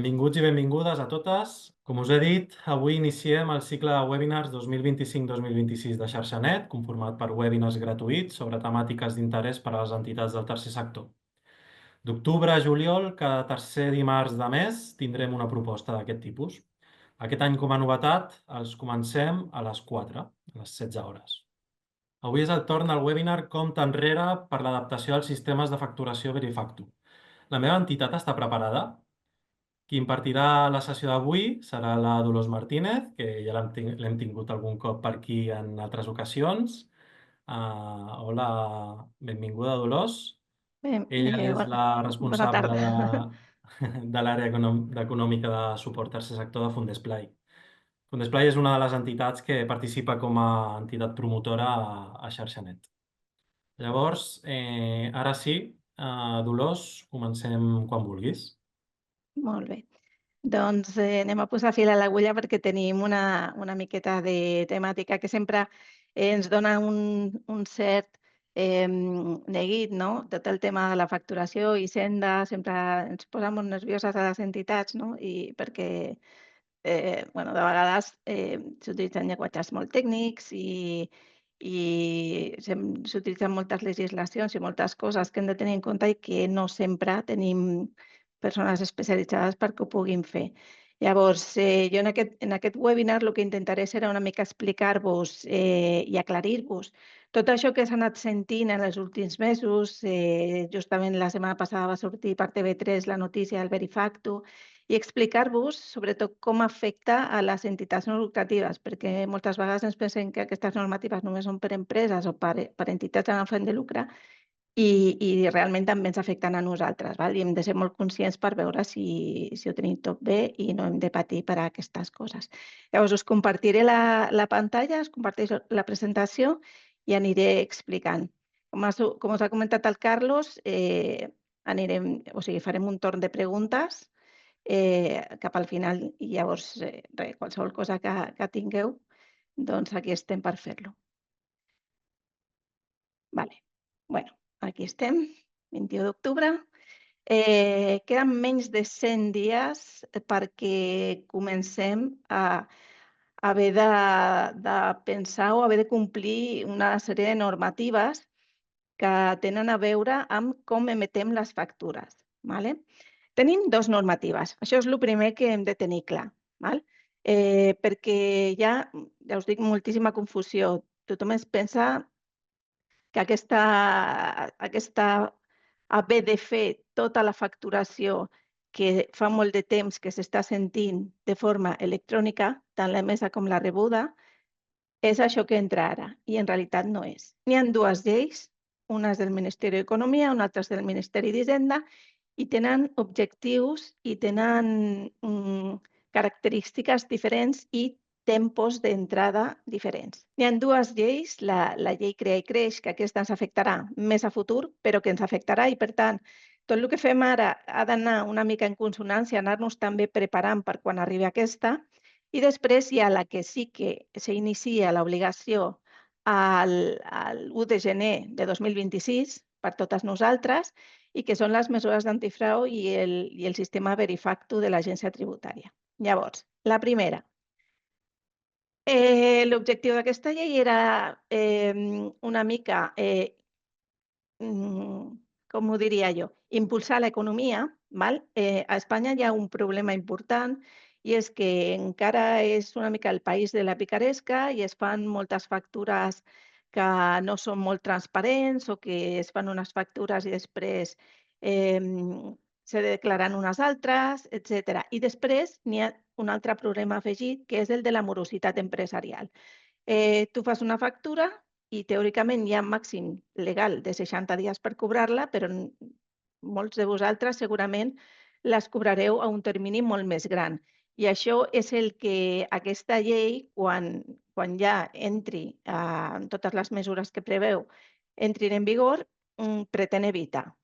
Benvinguts i benvingudes a totes. Com us he dit, avui iniciem el cicle de webinars 2025-2026 de XarxaNet, conformat per webinars gratuïts sobre temàtiques d'interès per a les entitats del tercer sector. D'octubre a juliol, cada tercer dimarts de mes, tindrem una proposta d'aquest tipus. Aquest any, com a novetat, els comencem a les 4, a les 16 hores. Avui és el torn del webinar Compte enrere per l'adaptació dels sistemes de facturació Verifactu. La meva entitat està preparada? Qui impartirà la sessió d'avui serà la Dolors Martínez, que ja l'hem tingut algun cop per aquí en altres ocasions. Hola, benvinguda, Dolors. Bé, Ella és la bona responsable tarda. de l'àrea econòmica de suport tercer sector de Fundesplai. Fundesplai és una de les entitats que participa com a entitat promotora a XarxaNet. Llavors, ara sí, Dolors, comencem quan vulguis. Molt bé. Doncs anem a posar fil a l'agulla perquè tenim una miqueta de temàtica que sempre ens dona un cert neguit, no? Tot el tema de la facturació i Hisenda sempre ens posa molt nervioses a les entitats, no? I perquè bueno, de vegades s'utilitzen llenguatges molt tècnics i s'utilitzen moltes legislacions i moltes coses que hem de tenir en compte i que no sempre tenim persones especialitzades perquè ho puguin fer. Llavors, jo en aquest webinar el que intentaré serà una mica explicar-vos i aclarir-vos tot això que s'ha anat sentint en els últims mesos. Justament la setmana passada va sortir per TV3 la notícia del Verifactu i explicar-vos sobretot com afecta a les entitats no lucratives, perquè moltes vegades ens pensem que aquestes normatives només són per empreses o per entitats amb afany de lucre i realment també ens afecten a nosaltres, val? I hem de ser molt conscients per veure si ho tenim tot bé i no hem de patir per aquestes coses. Llavors, us compartiré la pantalla, us comparteixo la presentació i aniré explicant. Com us ha comentat el Carlos, farem un torn de preguntes cap al final i llavors qualsevol cosa que tingueu, doncs aquí estem per fer-lo. Vale. Bueno, aquí estem, 21 d'octubre. Queden menys de 100 dies perquè comencem a haver de pensar o haver de complir una sèrie de normatives que tenen a veure amb com emetem les factures. Vale? Tenim dues normatives. Això és el primer que hem de tenir clar. Val? Perquè ja us dic, moltíssima confusió. Tothom es pensa que aquesta haver de fer tota la facturació que fa molt de temps que s'està sentint de forma electrònica, tant l'emesa com la rebuda, és això que entra ara, i en realitat no és. N'hi ha dues lleis, una és del Ministeri d'Economia, una altra és del Ministeri d'Hisenda, i tenen objectius i tenen característiques diferents i tempos d'entrada diferents. N'hi ha dues lleis, la llei Crea i Creix, que aquesta ens afectarà més a futur, però que ens afectarà i, per tant, tot el que fem ara ha d'anar una mica en consonància, anar-nos també preparant per quan arribi aquesta. I després hi ha la que sí que s'inicia l'obligació l'1 de gener de 2026 per totes nosaltres i que són les mesures d'antifrau i el sistema Verifactu de l'Agència Tributària. Llavors, la primera. L'objectiu d'aquesta llei era una mica, com ho diria jo, impulsar l'economia. A Espanya hi ha un problema important i és que encara és una mica el país de la picaresca i es fan moltes factures que no són molt transparents o que es fan unes factures i després s'ha de declarar unes altres, etc. I després n'hi ha un altre problema afegit, que és el de la morositat empresarial. Tu fas una factura i teòricament hi ha màxim legal de 60 dies per cobrar-la, però molts de vosaltres segurament les cobrareu a un termini molt més gran. I això és el que aquesta llei, quan ja entri, totes les mesures que preveu entrin en vigor, pretén evitar.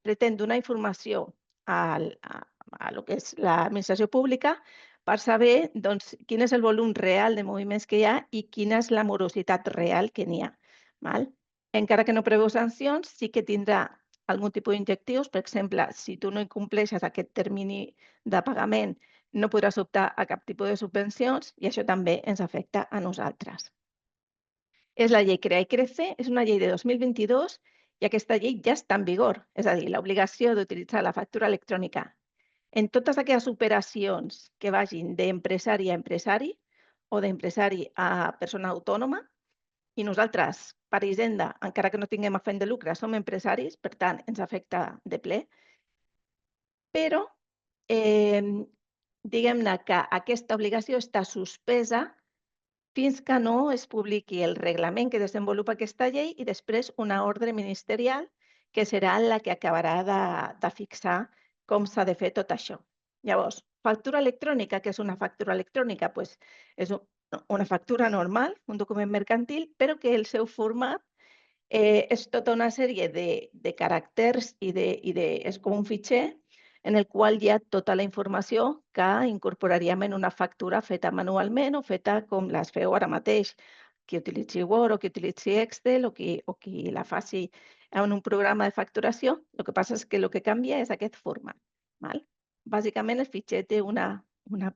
Pretén donar informació a lo que és l'administració pública per saber quin és el volum real de moviments que hi ha i quina és la morositat real que n'hi ha. Encara que no preveu sancions, sí que tindrà algun tipus d'injectius. Per exemple, si tu no incompleixes aquest termini de pagament, no podràs optar a cap tipus de subvencions i això també ens afecta a nosaltres. És la llei Crea i Crece, és una llei de 2022 i aquesta llei ja està en vigor, és a dir, l'obligació d'utilitzar la factura electrònica en totes aquelles operacions que vagin d'empresari a empresari o d'empresari a persona autònoma. I nosaltres, per Hisenda, encara que no tinguem afany de lucre, som empresaris, per tant, ens afecta de ple. Però, diguem-ne que aquesta obligació està suspesa fins que no es publiqui el reglament que desenvolupa aquesta llei i després una ordre ministerial que serà la que acabarà de fixar com s'ha de fer tot això. Llavors, factura electrònica, què és una factura electrònica? Pues és una factura normal, un document mercantil, però que el seu format és tota una sèrie de caràcters és com un fitxer en el qual hi ha tota la informació que incorporaríem en una factura feta manualment o feta com les feu ara mateix, qui utilitzi Word o qui utilitzi Excel o qui la faci en un programa de facturació. El que passa és que el que canvia és aquest format. Bàsicament el fitxer té una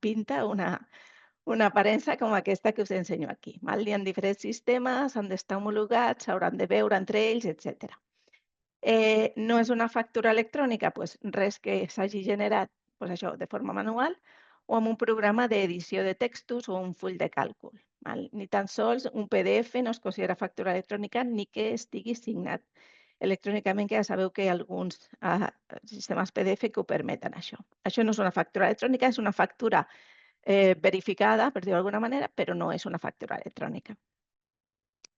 pinta, una aparença com aquesta que us ensenyo aquí. Hi ha diferents sistemes, han d'estar homologats, s'hauran de veure entre ells, etc. No és una factura electrònica? Res que s'hagi generat això de forma manual o amb un programa d'edició de textos o un full de càlcul. Ni tan sols un PDF no es considera factura electrònica ni que estigui signat electrònicament, que ja sabeu que hi ha alguns sistemes PDF que ho permeten, això. Això no és una factura electrònica, és una factura verificada, per dir-ho d'alguna manera, però no és una factura electrònica.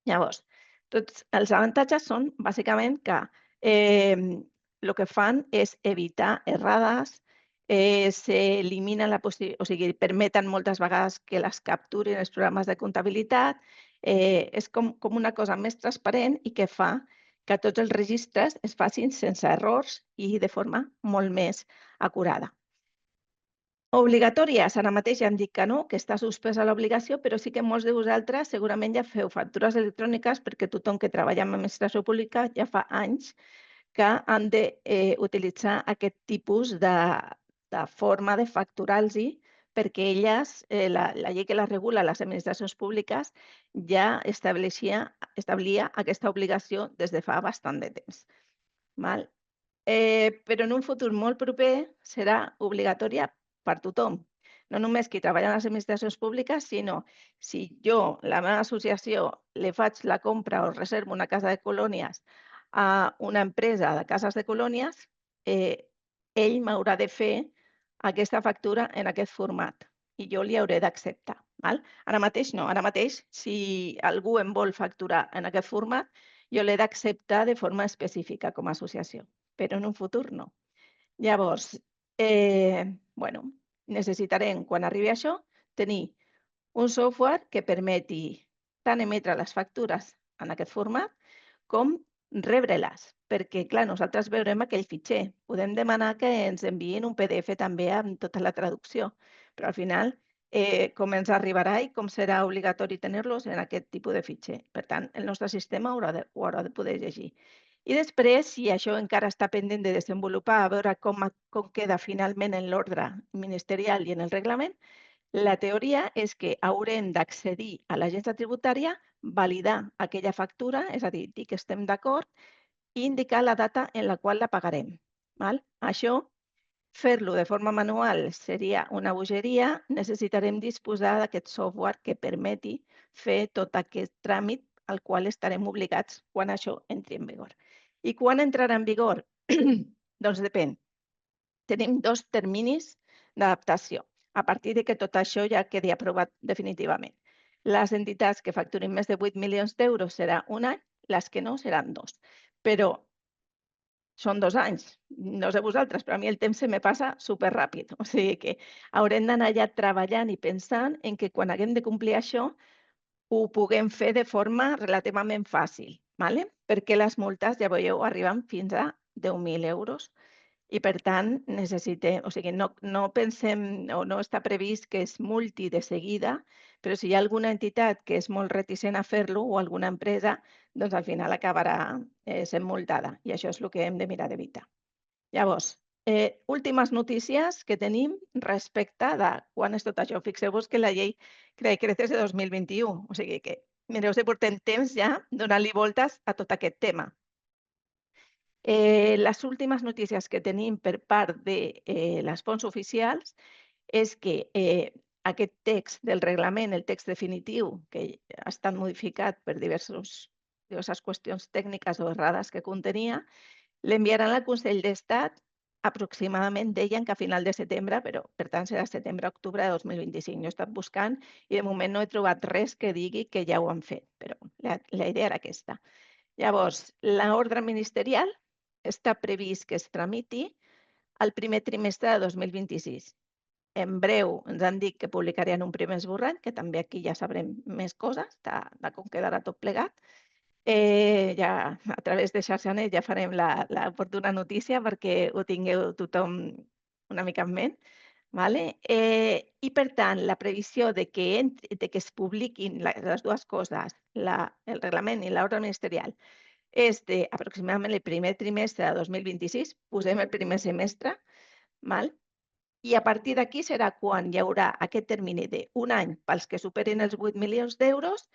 Llavors, tots els avantatges són bàsicament que el que fan és evitar errades, s'elimina o sigui, permeten moltes vegades que les capturin els programes de comptabilitat, és com una cosa més transparent i que fa que tots els registres es facin sense errors i de forma molt més acurada. Obligatòries, ara mateix ja hem dit que no, que està suspesa l'obligació, però sí que molts de vosaltres segurament ja feu factures electròniques perquè tothom que treballa en l'administració pública ja fa anys que han d'utilitzar aquest tipus de forma de facturar-los perquè elles, la llei que les regula, les administracions públiques, ja establia aquesta obligació des de fa bastant de temps. Però en un futur molt proper serà obligatòria per tothom. No només qui treballa en les administracions públiques, sinó si jo, la meva associació, li faig la compra o reservo una casa de colònies a una empresa de cases de colònies, ell m'haurà de fer aquesta factura en aquest format i jo li hauré d'acceptar. Ara mateix no, ara mateix si algú em vol facturar en aquest format, jo l'he d'acceptar de forma específica com a associació, però en un futur no. Llavors, necessitarem, quan arribi això, tenir un software que permeti tant emetre les factures en aquest format com rebre-les, perquè, clar, nosaltres veurem aquell fitxer. Podem demanar que ens enviïn un PDF també amb tota la traducció, però al final com ens arribarà i com serà obligatori tenir-los en aquest tipus de fitxer. Per tant, el nostre sistema ho haurà de poder llegir. I després, si això encara està pendent de desenvolupar, a veure com queda finalment en l'ordre ministerial i en el reglament, la teoria és que haurem d'accedir a l'agència tributària, validar aquella factura, és a dir, dir que estem d'acord i indicar la data en la qual la pagarem. Això, fer-lo de forma manual seria una bogeria, necessitarem disposar d'aquest software que permeti fer tot aquest tràmit al qual estarem obligats quan això entri en vigor. I quan entrarà en vigor? Doncs depèn. Tenim 2 terminis d'adaptació, a partir de que tot això ja quedi aprovat definitivament. Les entitats que facturin més de 8 milions d'euros serà un any, les que no seran 2. Però són 2 anys. No sé vosaltres, però a mi el temps se me passa superràpid. O sigui que haurem d'anar ja treballant i pensant en que quan haguem de complir això ho puguem fer de forma relativament fàcil, perquè les multes, ja veieu, arriben fins a 10.000 euros. I, per tant, necessitem, o sigui, no pensem o no està previst que es multi de seguida, però si hi ha alguna entitat que és molt reticent a fer-lo o alguna empresa, doncs al final acabarà sent multada i això és el que hem de mirar d'evitar. Llavors, últimes notícies que tenim respecte de quan és tot això. Fixeu-vos que la llei crec és de 2021, o sigui que mireu si portem temps ja donant-li voltes a tot aquest tema. Les últimes notícies que tenim per part de les fonts oficials és que aquest text del reglament, el text definitiu, que ha estat modificat per diverses qüestions tècniques o errades que contenia, l'enviaran al Consell d'Estat aproximadament, deien que a final de setembre, però per tant serà setembre-octubre de 2025. Jo he estat buscant i de moment no he trobat res que digui que ja ho han fet, però la idea era aquesta. Llavors, l'ordre ministerial està previst que es tramiti el primer trimestre de 2026. En breu ens han dit que publicarien un primer esborrany, que també aquí ja sabrem més coses de com quedarà tot plegat. Ja a través de Xarxanet ja farem l'oportuna notícia perquè ho tingueu tothom una mica en ment. Vale? I per tant, la previsió de que es publiquin les dues coses, el reglament i l'ordre ministerial, és d'aproximadament el primer trimestre de 2026, posem el primer semestre, val? I a partir d'aquí serà quan hi haurà aquest termini d'un any pels que superin els 8 milions d'euros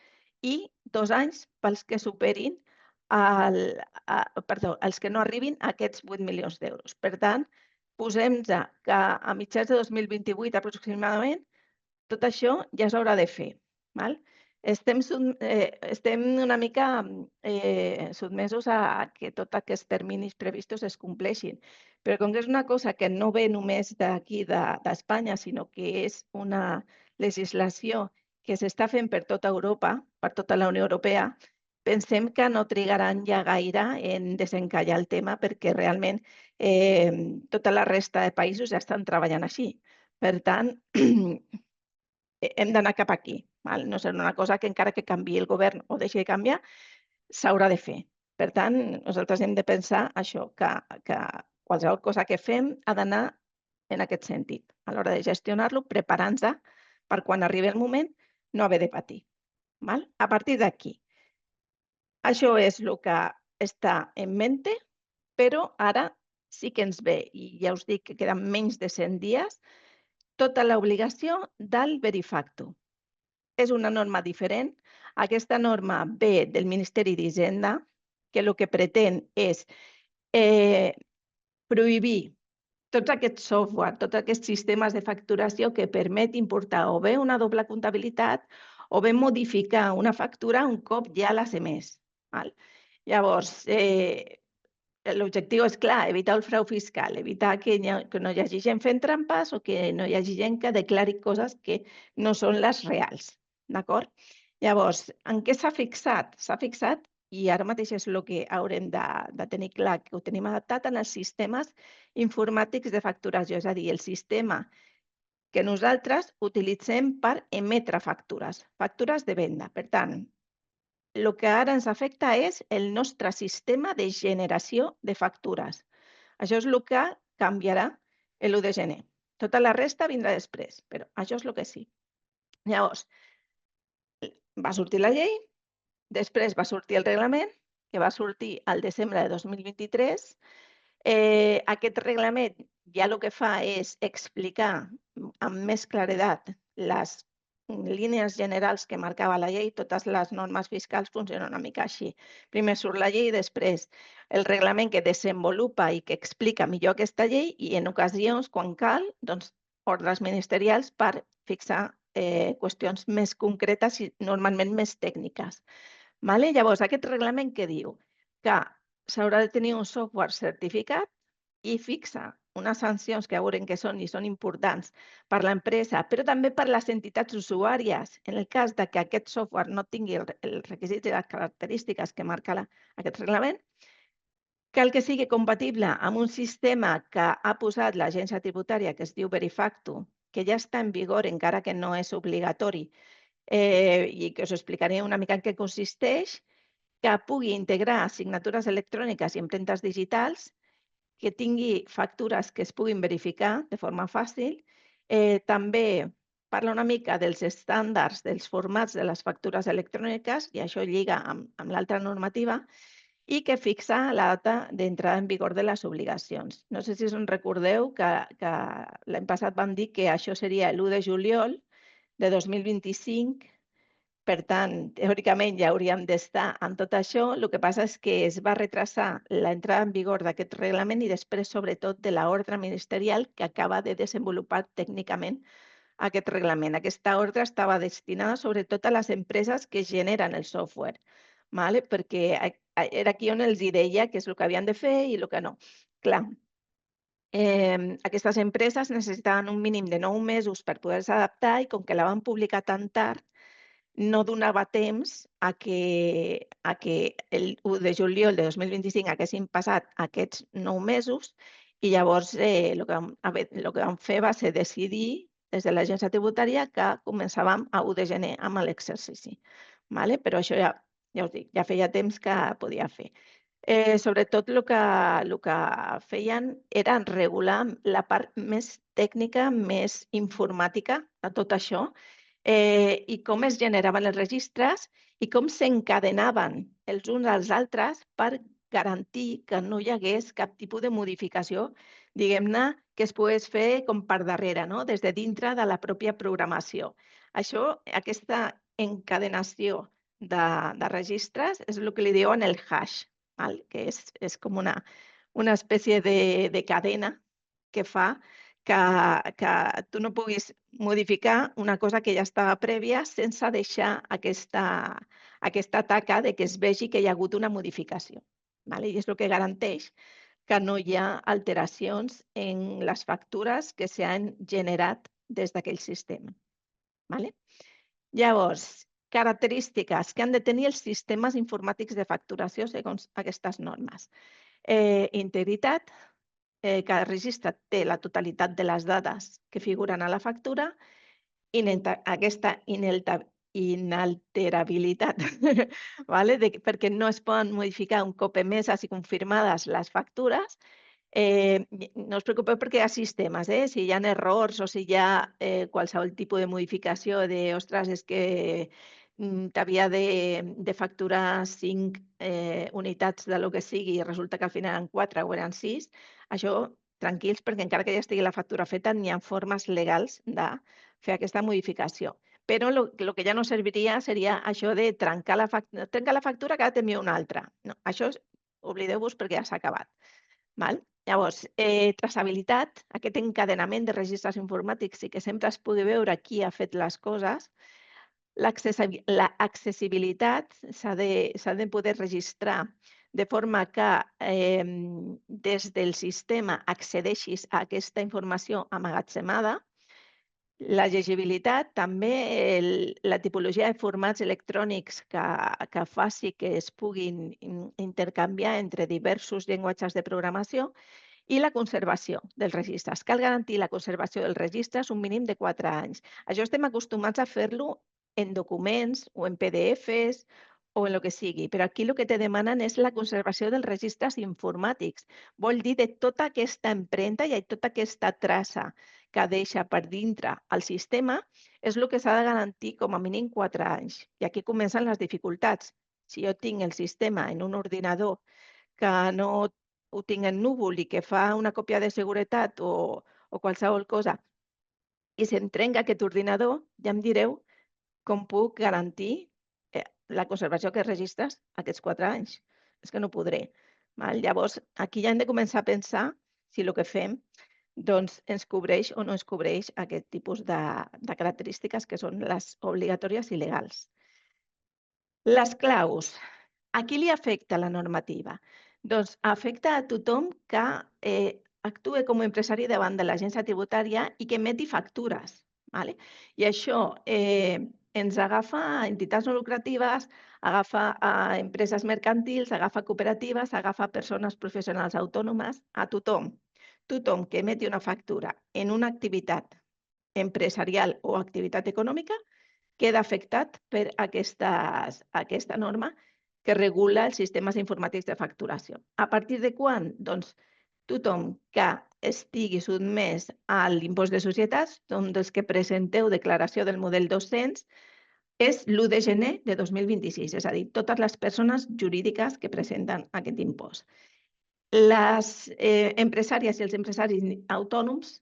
i 2 anys pels que superin els que no arribin a aquests 8 milions d'euros. Per tant, posem-nos que a mitjans de 2028 aproximadament tot això ja s'haurà de fer. Val? Estem una mica sotmesos a que tots aquests terminis previstos es compleixin, però com que és una cosa que no ve només d'aquí d'Espanya, sinó que és una legislació que s'està fent per tota Europa, per tota la Unió Europea, pensem que no trigaran ja gaire en desencallar el tema perquè realment tota la resta de països ja estan treballant així. Per tant, hem d'anar cap aquí. Val? No serà una cosa que encara que canviï el govern o deixi de canviar, s'haurà de fer. Per tant, nosaltres hem de pensar això, que qualsevol cosa que fem ha d'anar en aquest sentit, a l'hora de gestionar-lo, preparant-nos per quan arribi el moment no haver de patir. Val? A partir d'aquí, això és el que està en mente, però ara sí que ens ve, i ja us dic que queden menys de 100 dies, tota l'obligació del verifacto. És una norma diferent. Aquesta norma ve del Ministeri d'Hisenda, que el que pretén és prohibir tots aquests software, tots aquests sistemes de facturació que permet importar o bé una doble comptabilitat o bé modificar una factura un cop ja l'has emès. Llavors, l'objectiu és clar, evitar el frau fiscal, evitar que no hi hagi gent fent trampes o que no hi hagi gent que declari coses que no són les reals. D'acord? Llavors, en què s'ha fixat? S'ha fixat, i ara mateix és el que haurem de tenir clar, que ho tenim adaptat en els sistemes informàtics de facturació, és a dir, el sistema que nosaltres utilitzem per emetre factures de venda. Per tant, el que ara ens afecta és el nostre sistema de generació de factures. Això és el que canviarà l'1 de gener. Tota la resta vindrà després, però això és el que sí. Llavors, va sortir la llei, després va sortir el reglament, que va sortir al desembre de 2023. Aquest reglament ja el que fa és explicar amb més claredat les línies generals que marcava la llei. Totes les normes fiscals funcionen una mica així. Primer surt la llei, després el reglament que desenvolupa i que explica millor aquesta llei i en ocasions, quan cal, doncs, ordres ministerials per fixar qüestions més concretes i normalment més tècniques. Llavors, aquest reglament què diu? Que s'haurà de tenir un software certificat i fixa unes sancions que veurem que són i són importants per l'empresa, però també per les entitats usuàries, en el cas que aquest software no tingui els requisits i les característiques que marca aquest reglament. Cal que sigui compatible amb un sistema que ha posat l'agència tributària, que es diu Verifacto, que ja està en vigor, encara que no és obligatori, i que us explicaré una mica en què consisteix, que pugui integrar signatures electròniques i empremtes digitals, que tingui factures que es puguin verificar de forma fàcil, també parla una mica dels estàndards, dels formats de les factures electròniques, i això lliga amb l'altra normativa, i que fixa la data d'entrada en vigor de les obligacions. No sé si us en recordeu que l'any passat vam dir que això seria l'1 de juliol de 2025. Per tant, teòricament ja hauríem d'estar amb tot això. El que passa és que es va retrasar l'entrada en vigor d'aquest reglament i després, sobretot, de l'ordre ministerial que acaba de desenvolupar tècnicament aquest reglament. Aquesta ordre estava destinada sobretot a les empreses que generen el software, perquè era aquí on els deia què és el que havien de fer i el que no. Clar, aquestes empreses necessitaven un mínim de 9 mesos per poder-se adaptar i com que la van publicar tan tard, no donava temps a que el 1 de juliol de 2025 haguessin passat aquests 9 mesos i llavors el que vam fer va ser decidir des de l'agència tributària que començàvem a 1 de gener amb l'exercici. Però això ja us dic, ja feia temps que podia fer. Sobretot el que feien era regular la part més tècnica, més informàtica de tot això, i com es generaven els registres i com s'encadenaven els uns als altres per garantir que no hi hagués cap tipus de modificació, diguem-ne, que es pogués fer com per darrere, des de dintre de la pròpia programació. Aquesta encadenació de registres és el que li diuen el hash, que és com una espècie de cadena que fa que tu no puguis modificar una cosa que ja estava prèvia sense deixar aquesta taca de que es vegi que hi ha hagut una modificació. I és el que garanteix que no hi ha alteracions en les factures que s'han generat des d'aquell sistema. Llavors, característiques que han de tenir els sistemes informàtics de facturació segons aquestes normes. Integritat, que el registre té la totalitat de les dades que figuren a la factura, aquesta inalterabilitat, perquè no es poden modificar un cop emeses i confirmades les factures. No us preocupeu perquè hi ha sistemes, si hi ha errors o si hi ha qualsevol tipus de modificació de, ostres, és que t'havia de facturar 5 unitats de lo que sigui i resulta que al final eren 4 o eren 6, això tranquils perquè encara que ja estigui la factura feta n'hi ha formes legals de fer aquesta modificació. Però el que ja no serviria seria això de trencar la factura que ara t'envia una altra. No, això oblideu-vos perquè ja s'ha acabat. Llavors, traçabilitat, aquest encadenament de registres informàtics i que sempre es pugui veure qui ha fet les coses. L'accessibilitat s'ha de poder registrar de forma que des del sistema accedeixis a aquesta informació emmagatzemada. La llegibilitat, també la tipologia de formats electrònics que faci que es puguin intercanviar entre diversos llenguatges de programació i la conservació dels registres. Cal garantir la conservació dels registres un mínim de 4 anys. Això estem acostumats a fer-lo en documents o en PDFs o en el que sigui, però aquí el que te demanen és la conservació dels registres informàtics. Vol dir de tota aquesta empremta i tota aquesta traça que deixa per dintre el sistema, és el que s'ha de garantir com a mínim 4 anys. I aquí comencen les dificultats. Si jo tinc el sistema en un ordinador que no ho tinc en núvol i que fa una còpia de seguretat o qualsevol cosa i se'm trenca aquest ordinador, ja em direu com puc garantir la conservació d'aquests registres aquests 4 anys. És que no podré. Llavors, aquí ja hem de començar a pensar si el que fem ens cobreix o no ens cobreix aquest tipus de característiques que són les obligatòries i legals. Les claus. A qui li afecta la normativa? Doncs afecta a tothom que actuï com a empresari davant de l'agència tributària i que emeti factures. I això ens agafa a entitats no lucratives, agafa a empreses mercantils, agafa a cooperatives, agafa a persones professionals autònomes, a tothom. Tothom que emeti una factura en una activitat empresarial o activitat econòmica queda afectat per aquesta norma que regula els sistemes informàtics de facturació. A partir de quan? Doncs tothom que estigui sotmès a l'impost de societats, doncs els que presenteu declaració del model 200, és l'1 de gener de 2026, és a dir, totes les persones jurídiques que presenten aquest impost. Les empresàries i els empresaris autònoms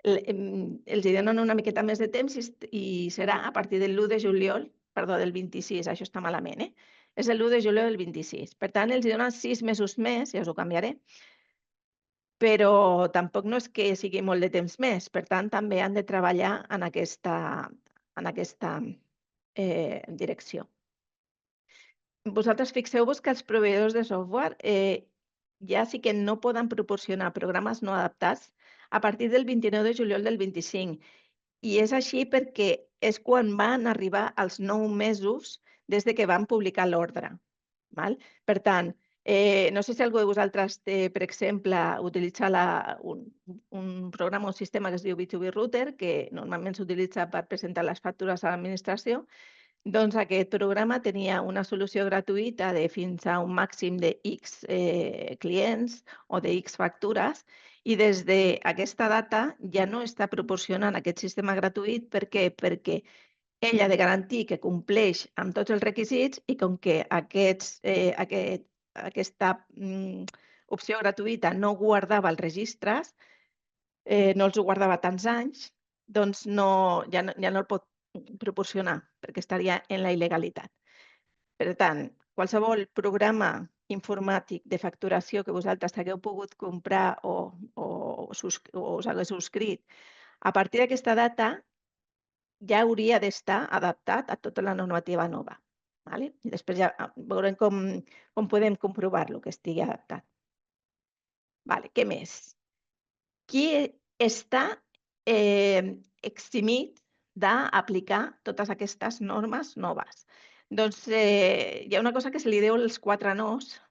els donen una miqueta més de temps i serà a partir de l'1 de juliol, perdó, del 26, això està malament, és l'1 de juliol del 26. Per tant, els donen 6 mesos més, ja us ho canviaré, però tampoc no és que sigui molt de temps més. Per tant, també han de treballar en aquesta direcció. Vosaltres fixeu-vos que els proveïdors de software ja sí que no poden proporcionar programes no adaptats a partir del 29 de juliol del 25. I és així perquè és quan van arribar els 9 mesos des de que van publicar l'ordre. Per tant, no sé si algú de vosaltres té, per exemple, utilitza un programa o un sistema que es diu B2B Router, que normalment s'utilitza per presentar les factures a l'administració. Doncs aquest programa tenia una solució gratuïta de fins a un màxim de X clients o de X factures i des d'aquesta data ja no està proporcionant aquest sistema gratuït. Per què? Perquè ell ha de garantir que compleix amb tots els requisits i com que aquesta opció gratuïta no guardava els registres, no els guardava tants anys, doncs ja no el pot proporcionar perquè estaria en la il·legalitat. Per tant, qualsevol programa informàtic de facturació que vosaltres hagueu pogut comprar o us hagueu subscrit a partir d'aquesta data ja hauria d'estar adaptat a tota la normativa nova. I després ja veurem com podem comprovar-lo, que estigui adaptat. Què més? Qui està eximit d'aplicar totes aquestes normes noves? Doncs hi ha una cosa que se li diu els 4 nos,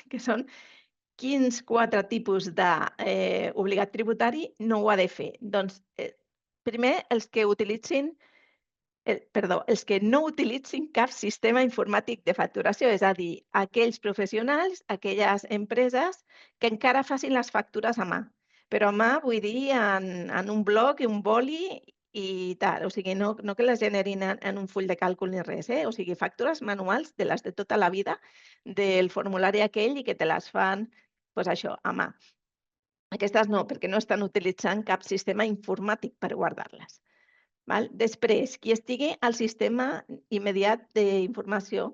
que són quins 4 tipus d'obligat tributari no ho ha de fer. Doncs primer, els que no utilitzin cap sistema informàtic de facturació, és a dir, aquells professionals, aquelles empreses que encara facin les factures a mà. Però a mà vull dir en un bloc i un boli i tal, o sigui, no que les generin en un full de càlcul ni res, o sigui, factures manuals de les de tota la vida del formulari aquell i que te les fan, doncs això, a mà. Aquestes no, perquè no estan utilitzant cap sistema informàtic per guardar-les. Després, qui estigui al sistema immediat d'informació,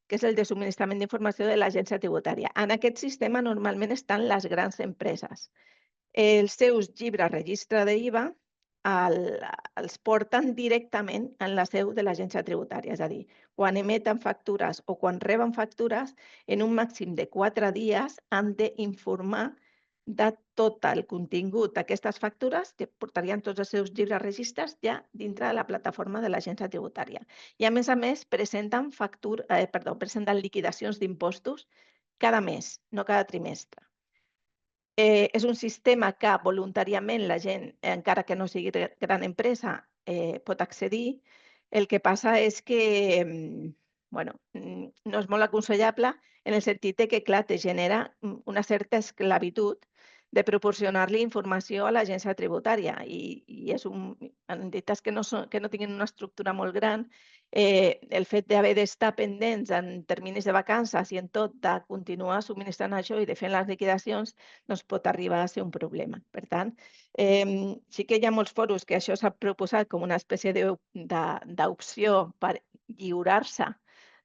que és el de subministrament d'informació de l'agència tributària. En aquest sistema normalment estan les grans empreses. Els seus llibres registre d'IVA els porten directament en la seu de l'agència tributària. És a dir, quan emeten factures o quan reben factures, en un màxim de 4 dies han d'informar de tot el contingut d'aquestes factures que portarien tots els seus llibres registres ja dintre de la plataforma de l'agència tributària. I a més, presenten liquidacions d'impostos cada mes, no cada trimestre. És un sistema que voluntàriament la gent, encara que no sigui gran empresa, pot accedir. El que passa és que no és molt aconsellable en el sentit que, clar, te genera una certa esclavitud de proporcionar-li informació a l'agència tributària i en entitats que no tinguin una estructura molt gran, el fet d'haver d'estar pendents en terminis de vacances i en tot de continuar subministrant això i de fer les liquidacions, doncs pot arribar a ser un problema. Per tant, sí que hi ha molts fòrums que això s'ha proposat com una espècie d'opció per lliurar-se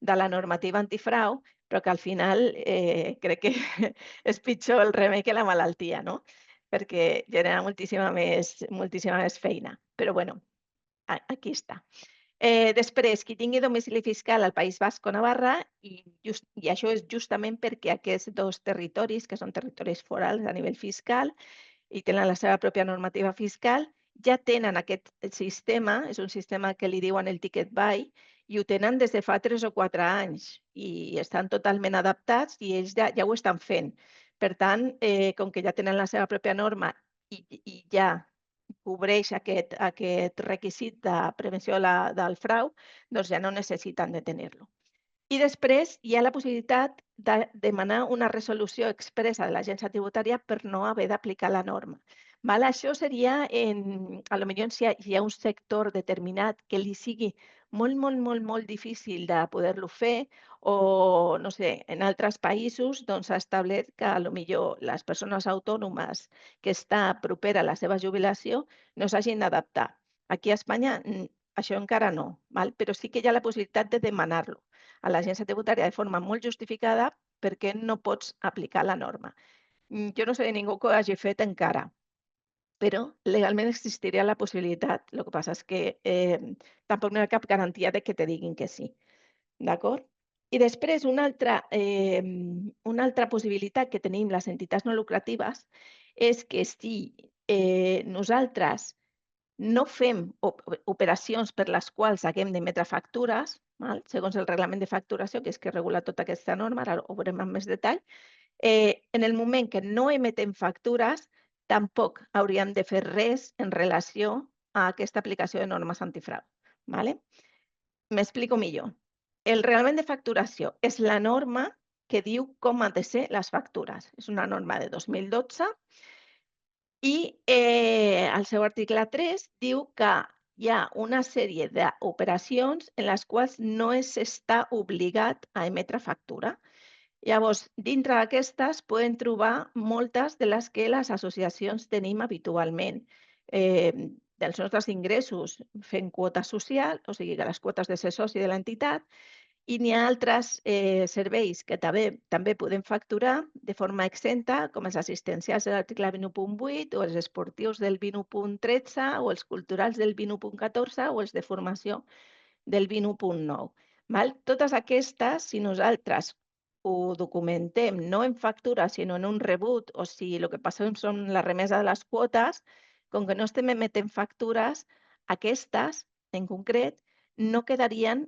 de la normativa antifrau, però que al final crec que és pitjor el remei que la malaltia, no? Perquè genera moltíssima més feina. Però bueno, aquí està. Després, qui tingui domicili fiscal al País Basc o Navarra, i això és justament perquè aquests 2 territoris, que són territoris forals a nivell fiscal i tenen la seva pròpia normativa fiscal, ja tenen aquest sistema, és un sistema que li diuen el Ticket Buy, i ho tenen des de fa 3 o 4 anys i estan totalment adaptats i ells ja ho estan fent. Per tant, com que ja tenen la seva pròpia norma i ja cobreix aquest requisit de prevenció del frau, doncs ja no necessiten de tenir-lo. I després hi ha la possibilitat de demanar una resolució expressa de l'agència tributària per no haver d'aplicar la norma. Val? Això seria, a lo millor si hi ha un sector determinat que li sigui molt, molt, molt, molt difícil de poder-lo fer o, no sé, en altres països doncs, s'ha establert que a lo millor les persones autònomes que està propera a la seva jubilació no s'hagin d'adaptar. Aquí a Espanya això encara no, val? Però sí que hi ha la possibilitat de demanar-lo a l'agència tributària de forma molt justificada perquè no pots aplicar la norma. Jo no sé de ningú que ho hagi fet encara, però legalment existiria la possibilitat. El que passa és que tampoc no hi ha cap garantia de que te diguin que sí. D'acord? I després una altra possibilitat que tenim les entitats no lucratives és que si nosaltres no fem operacions per les quals haguem d'emetre factures, segons el reglament de facturació, que és que regula tota aquesta norma, ara ho veurem amb més detall, en el moment que no emetem factures, tampoc hauríem de fer res en relació a aquesta aplicació de normes antifrau. M'explico millor. El reglament de facturació és la norma que diu com han de ser les factures. És una norma de 2012 i al seu article 3 diu que hi ha una sèrie d'operacions en les quals no s'està obligat a emetre factura. Llavors, dintre d'aquestes podem trobar moltes de les que les associacions tenim habitualment. Dels nostres ingressos fent quota social, o sigui que les quotes de ser soci de l'entitat, i n'hi ha altres serveis que també podem facturar de forma exenta, com els assistencials de l'article 21.8 o els esportius del 21.13 o els culturals del 21.14 o els de formació del 21.9. Totes aquestes, si nosaltres ho documentem no en factura, sinó en un rebut, o si el que passem són la remesa de les quotes, com que no estem emetent factures, aquestes, en concret, no quedarien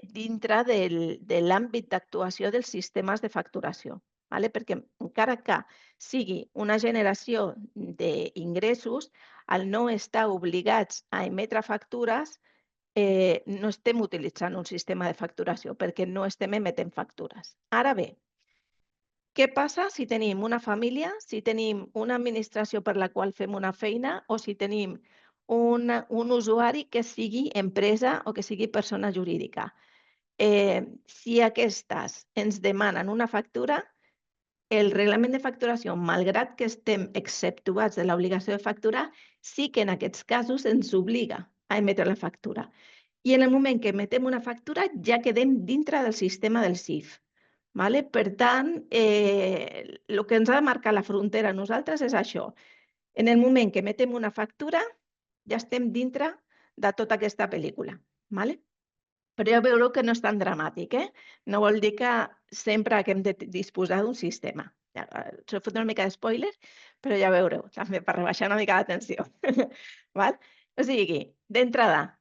dintre de l'àmbit d'actuació dels sistemes de facturació. Perquè encara que sigui una generació d'ingressos, al no estar obligats a emetre factures, no estem utilitzant un sistema de facturació perquè no estem emetent factures. Ara bé, què passa si tenim una família, si tenim una administració per la qual fem una feina o si tenim un usuari que sigui empresa o que sigui persona jurídica? Si aquestes ens demanen una factura, el reglament de facturació, malgrat que estem exceptuats de l'obligació de facturar, sí que en aquests casos ens obliga a emetre la factura. I en el moment que emetem una factura ja quedem dintre del sistema del CIF. Per tant, el que ens ha de marcar la frontera a nosaltres és això. En el moment que emetem una factura ja estem dintre de tota aquesta pel·lícula. Però ja veureu que no és tan dramàtic. No vol dir que sempre haguem de disposar d'un sistema. S'ho he fet una mica d'espoiler, però ja veureu, també per rebaixar una mica la tensió. O sigui, d'entrada,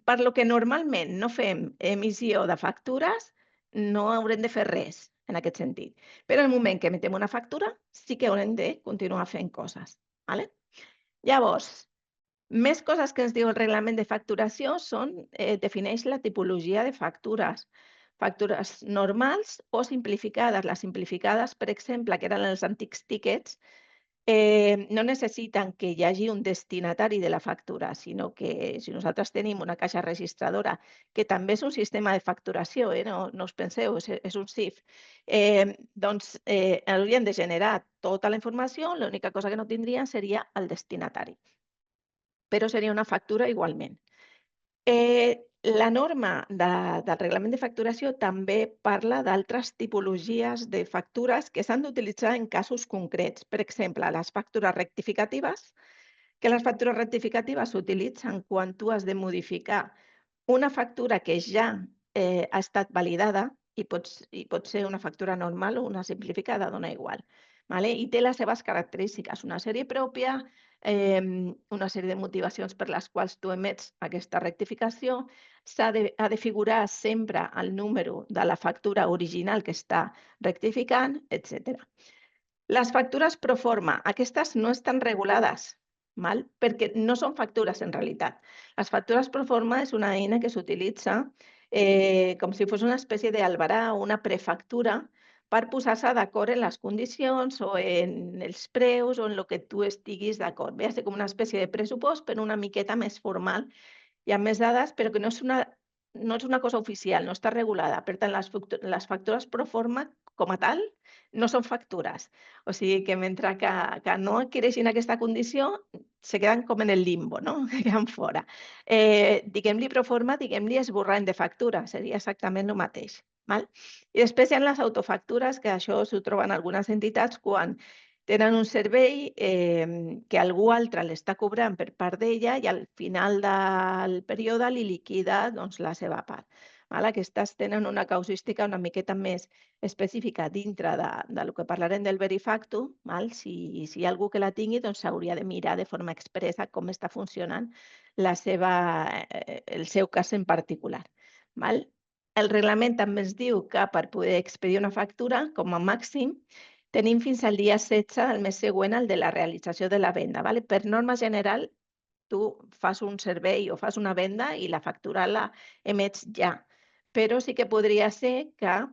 per lo que normalment no fem emissió de factures, no haurem de fer res en aquest sentit. Però en el moment que emetem una factura, sí que haurem de continuar fent coses. Llavors, més coses que ens diu el reglament de facturació defineix la tipologia de factures. Factures normals o simplificades. Les simplificades, per exemple, que eren els antics tíquets, no necessiten que hi hagi un destinatari de la factura, sinó que si nosaltres tenim una caixa registradora, que també és un sistema de facturació, no us penseu, és un CIF, doncs haurien de generar tota la informació, l'única cosa que no tindrien seria el destinatari, però seria una factura igualment. La norma del reglament de facturació també parla d'altres tipologies de factures que s'han d'utilitzar en casos concrets. Per exemple, les factures rectificatives, que les factures rectificatives s'utilitzen quan tu has de modificar una factura que ja ha estat validada i pot ser una factura normal o una simplificada, dona igual. I té les seves característiques, una sèrie pròpia, una sèrie de motivacions per les quals tu emets aquesta rectificació, ha de figurar sempre el número de la factura original que està rectificant, etc. Les factures pro forma, aquestes no estan regulades, perquè no són factures en realitat. Les factures pro forma és una eina que s'utilitza com si fos una espècie d'albarà o una prefactura per posar-se d'acord en les condicions o en els preus o en el que tu estiguis d'acord. Ve a ser com una espècie de pressupost, però una miqueta més formal i amb més dades, però que no és una cosa oficial, no està regulada. Per tant, les factures pro forma, com a tal, no són factures. O sigui que mentre que no adquireixin aquesta condició, se queden com en el limbo, no? Queden fora. Diguem-li pro forma, diguem-li esborrany de factura, seria exactament el mateix. Val? I després hi ha les autofactures, que això s'ho troben algunes entitats quan tenen un servei que algú altre l'està cobrant per part d'ella i al final del període li liquida doncs, la seva part. Val? Aquestes tenen una causística una miqueta més específica dintre del que parlarem del verifacto. Val? Si hi ha algú que la tingui, doncs s'hauria de mirar de forma expressa com està funcionant el seu cas en particular. Val? El reglament també ens diu que per poder expedir una factura, com a màxim, tenim fins al dia 16 del mes següent al de la realització de la venda. Vale? Per norma general, tu fas un servei o fas una venda i la factura la emets ja. Però sí que podria ser que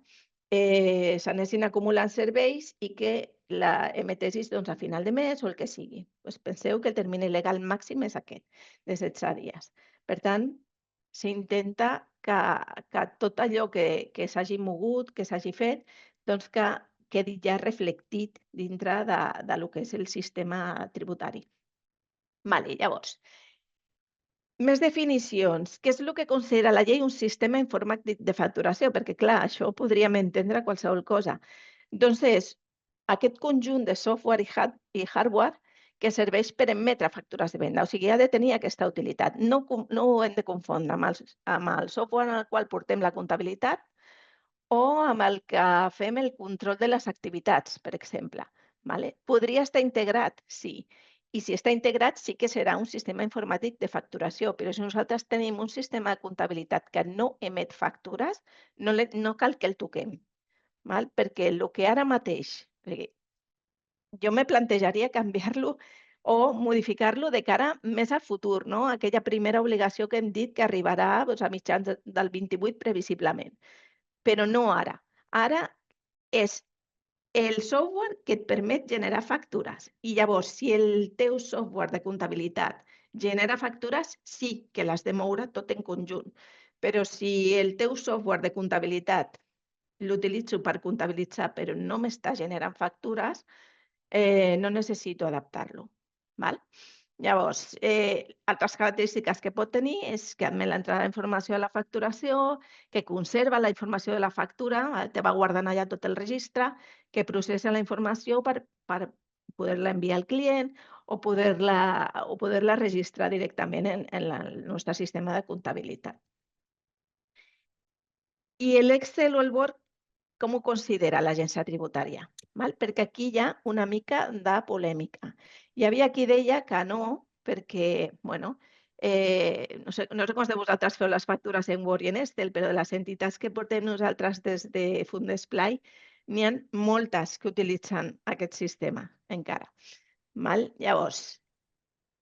s'anessin acumulant serveis i que la emetessis doncs, a final de mes o el que sigui. Pues penseu que el termini legal màxim és aquest, de 16 dies. Per tant, s'intenta que tot allò que s'hagi mogut, que s'hagi fet, doncs que quedi ja reflectit dintre de lo que és el sistema tributari. Vale, llavors, més definicions. Què és el que considera la llei un sistema informàtic de facturació? Perquè, clar, això ho podríem entendre qualsevol cosa. Doncs és aquest conjunt de software i hardware que serveix per emetre factures de venda. O sigui, ha de tenir aquesta utilitat. No ho hem de confondre amb el software en el qual portem la comptabilitat o amb el que fem el control de les activitats, per exemple. Vale? Podria estar integrat, sí. I si està integrat, sí que serà un sistema informàtic de facturació, però si nosaltres tenim un sistema de comptabilitat que no emet factures, no cal que el toquem. Val? Perquè el que ara mateix, jo me plantejaria canviar-lo o modificar-lo de cara més al futur, no? Aquella primera obligació que hem dit que arribarà doncs, a mitjans del 28 previsiblement, però no ara. Ara és el software que et permet generar factures. I llavors, si el teu software de comptabilitat genera factures, sí que l'has de moure tot en conjunt. Però si el teu software de comptabilitat l'utilitzo per comptabilitzar, però no m'està generant factures, no necessito adaptar-lo. Val? Llavors, altres característiques que pot tenir és que admet l'entrada d'informació a la facturació, que conserva la informació de la factura, te va guardant allà tot el registre, que processa la informació per poder-la enviar al client o poder-la registrar directament en el nostre sistema de comptabilitat. I l'Excel o el Word, com ho considera l'agència tributària? Perquè aquí hi ha una mica de polèmica. Hi havia qui deia que no, perquè, bueno, no sé com de vosaltres feu les factures en Word i en Excel, però de les entitats que portem nosaltres des de Fundesplai, n'hi ha moltes que utilitzen aquest sistema encara. Llavors,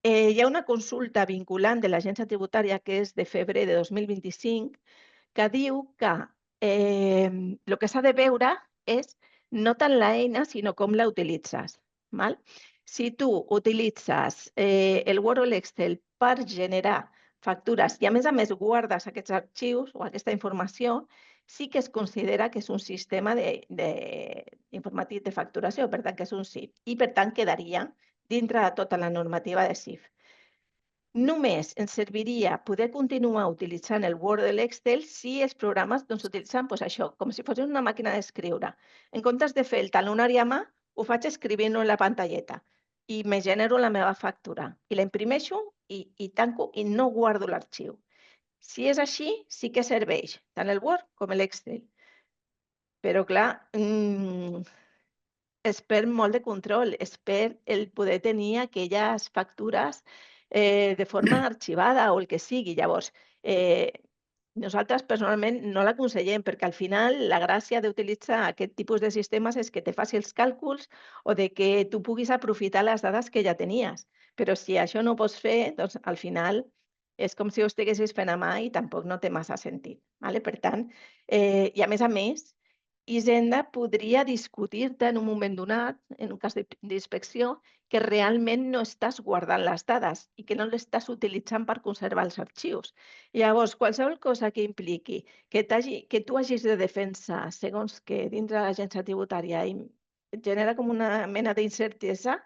hi ha una consulta vinculant de l'agència tributària que és de febrer de 2025 que diu que el que s'ha de veure és no tant l'eina, sinó com la utilitzes. Si tu utilitzes el Word o l'Excel per generar factures i a més guardes aquests arxius o aquesta informació, sí que es considera que és un sistema informàtic de facturació, per tant que és un CIF, i per tant quedaria dintre de tota la normativa de CIF. Només ens serviria poder continuar utilitzant el Word o l'Excel si els programes utilitzen això, com si fos una màquina d'escriure. En comptes de fer el talonari a mà, ho faig escrivint-ho en la pantalleta i me genero la meva factura i la imprimeixo i tanco i no guardo l'arxiu. Si és així, sí que serveix tant el Word com l'Excel. Però, clar, es perd molt de control, es perd el poder tenir aquelles factures de forma arxivada o el que sigui. Llavors, nosaltres personalment no l'aconsellem perquè al final la gràcia d'utilitzar aquest tipus de sistemes és que te faci els càlculs o de que tu puguis aprofitar les dades que ja tenies. Però si això no ho pots fer, doncs al final és com si ho estiguessis fent a mà i tampoc no té massa sentit. Per tant, i a més, Hisenda podria discutir-te en un moment donat, en un cas d'inspecció, que realment no estàs guardant les dades i que no l'estàs utilitzant per conservar els arxius. Llavors, qualsevol cosa que impliqui que tu hagis de defensar segons que dintre de l'agència tributària i genera com una mena d'incertesa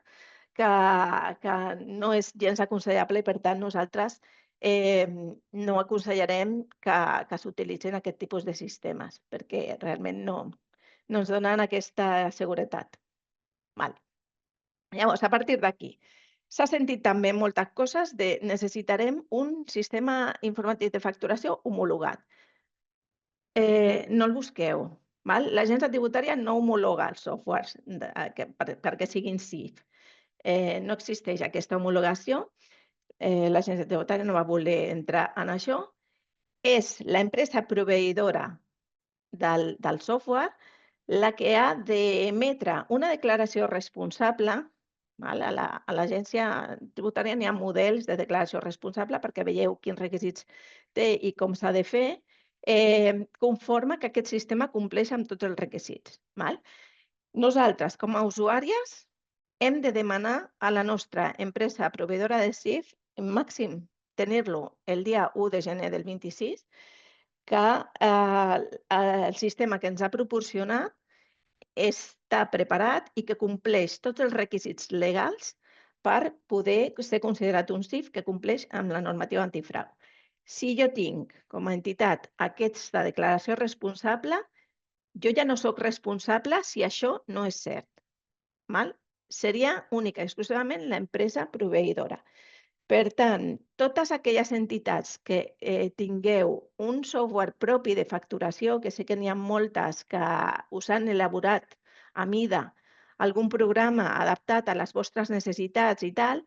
que no és gens aconsellable i, per tant, nosaltres no aconsellarem que s'utilitzin aquest tipus de sistemes, perquè realment no ens donen aquesta seguretat. Val. Llavors, a partir d'aquí, s'ha sentit també moltes coses de necessitarem un sistema informàtic de facturació homologat. No el busqueu. Val? L'agència tributària no homologa els softwares perquè siguin CIF. No existeix aquesta homologació. L'agència tributària no va voler entrar en això. És l'empresa proveïdora del software la que ha d'emetre una declaració responsable. Val? A l'agència tributària n'hi ha models de declaració responsable perquè veieu quins requisits té i com s'ha de fer, conforme que aquest sistema compleix amb tots els requisits. Val? Nosaltres, com a usuàries, hem de demanar a la nostra empresa proveïdora de CIF, màxim tenir-lo el dia 1 de gener del 26, que el sistema que ens ha proporcionat està preparat i que compleix tots els requisits legals per poder ser considerat un CIF que compleix amb la normativa antifrau. Si jo tinc com a entitat aquesta declaració responsable, jo ja no sóc responsable si això no és cert. Val? Seria única i exclusivament l'empresa proveïdora. Per tant, totes aquelles entitats que tingueu un software propi de facturació, que sé que n'hi ha moltes que us han elaborat a mida algun programa adaptat a les vostres necessitats i tal,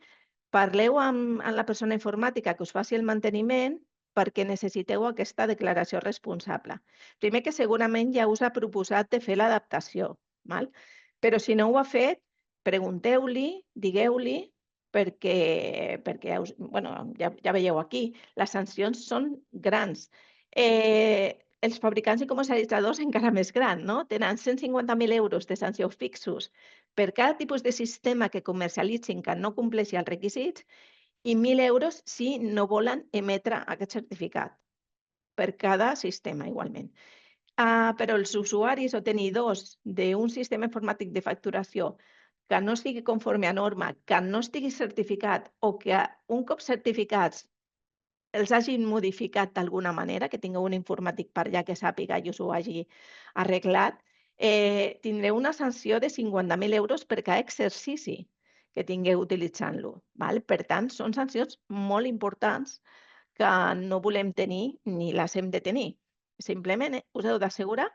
parleu amb la persona informàtica que us faci el manteniment perquè necessiteu aquesta declaració responsable. Primer que segurament ja us ha proposat de fer l'adaptació, però si no ho ha fet, pregunteu-li, digueu-li, perquè ja veieu aquí, les sancions són grans. Els fabricants i comercialitzadors encara més gran, no? Tenen 150.000 euros de sanció fixos per cada tipus de sistema que comercialitzin que no compleixi els requisits i 1.000 euros si no volen emetre aquest certificat per cada sistema igualment. Però els usuaris o tenidors d'un sistema informàtic de facturació que no estigui conforme a norma, que no estigui certificat o que un cop certificats els hagin modificat d'alguna manera, que tingueu un informàtic per allà que sàpiga i us ho hagi arreglat, tindreu una sanció de 50.000 euros per cada exercici que tingueu utilitzant-lo. Per tant, són sancions molt importants que no volem tenir ni les hem de tenir. Simplement us heu d'assegurar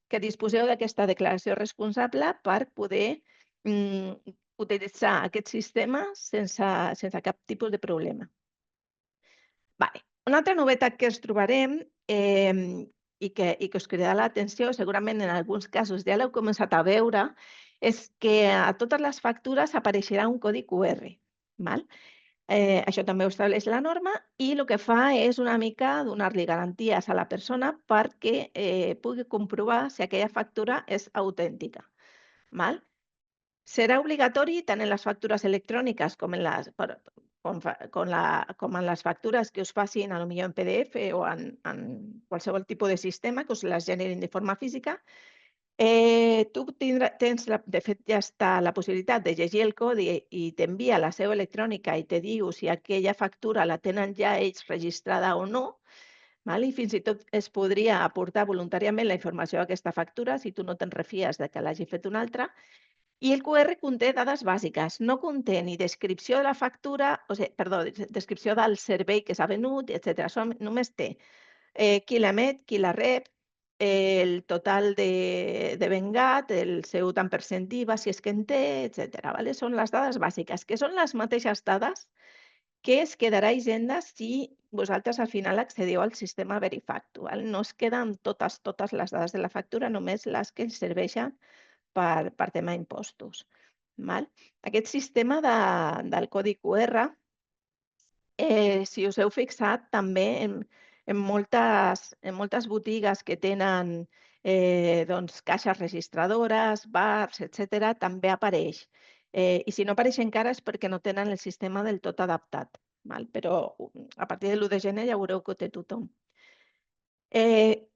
que disposeu d'aquesta declaració responsable per poder utilitzar aquest sistema sense cap tipus de problema. Una altra novetat que ens trobarem i que us cridarà l'atenció, segurament en alguns casos ja l'heu començat a veure, és que a totes les factures apareixerà un codi QR. Això també ho estableix la norma i el que fa és una mica donar-li garanties a la persona perquè pugui comprovar si aquella factura és autèntica. Serà obligatori tant en les factures electròniques com en les factures que us facin potser en PDF o en qualsevol tipus de sistema que us les generin de forma física. Tu tens, de fet, ja està la possibilitat de llegir el codi i t'envia la seu electrònica i te diu si aquella factura la tenen ja ells registrada o no, i fins i tot es podria aportar voluntàriament la informació d'aquesta factura si tu no te'n refies de que l'hagi fet un altre. I el QR conté dades bàsiques, no conté ni descripció de la factura, descripció del servei que s'ha venut, etc. Només té qui l'emet, qui la rep, el total de vengat, el seu tant per cent d'IVA, si és que en té, etc. Són les dades bàsiques, que són les mateixes dades que es quedarà a Hisenda si vosaltres al final accediu al sistema Verifactu. No es queden totes les dades de la factura, només les que ens serveixen per tema impostos. Aquest sistema del codi QR, si us heu fixat, també en moltes botigues que tenen doncs, caixes registradores, bars, etc., també apareix. I si no apareix encara és perquè no tenen el sistema del tot adaptat, val? Però a partir de l'1 de gener ja veureu que ho té tothom.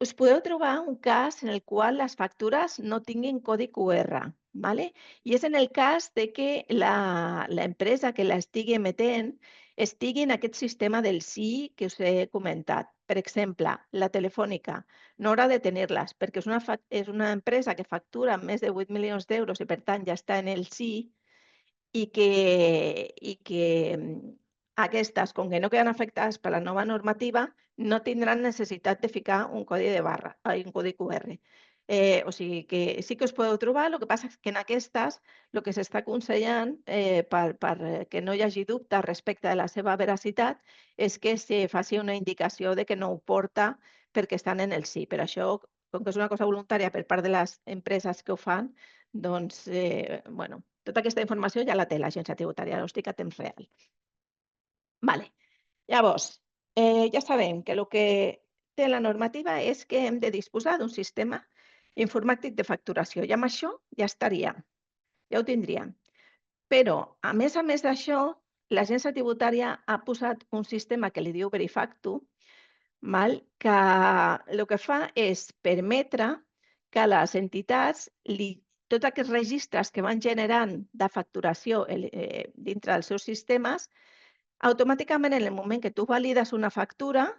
Us podeu trobar un cas en el qual les factures no tinguin codi QR, ¿vale? I és en el cas de que l'empresa que l'estigui emetent estigui en aquest sistema del sí que us he comentat. Per exemple, la Telefònica no haurà de tenir-les perquè és una empresa que factura més de 8 milions d'euros i, per tant, ja està en el sí, i que aquestes, com que no queden afectades per la nova normativa, no tindran necessitat de ficar un codi de barra, un codi QR. O sigui que sí que us podeu trobar, el que passa és que en aquestes el que s'està aconsellant per que no hi hagi dubte respecte de la seva veracitat és que se faci una indicació de que no ho porta perquè estan en el sí. Per això, com que és una cosa voluntària per part de les empreses que ho fan, doncs, bueno, tota aquesta informació ja la té l'Agència Tributària, us dic a temps real. Vale. Llavors, ja sabem que el que té la normativa és que hem de disposar d'un sistema informàtic de facturació i amb això ja estaria, ja ho tindríem. Però, a més d'això, l'Agència Tributària ha posat un sistema que li diu Verifactu, que el que fa és permetre que les entitats, tots aquests registres que van generant de facturació dintre dels seus sistemes, automàticament en el moment que tu valides una factura,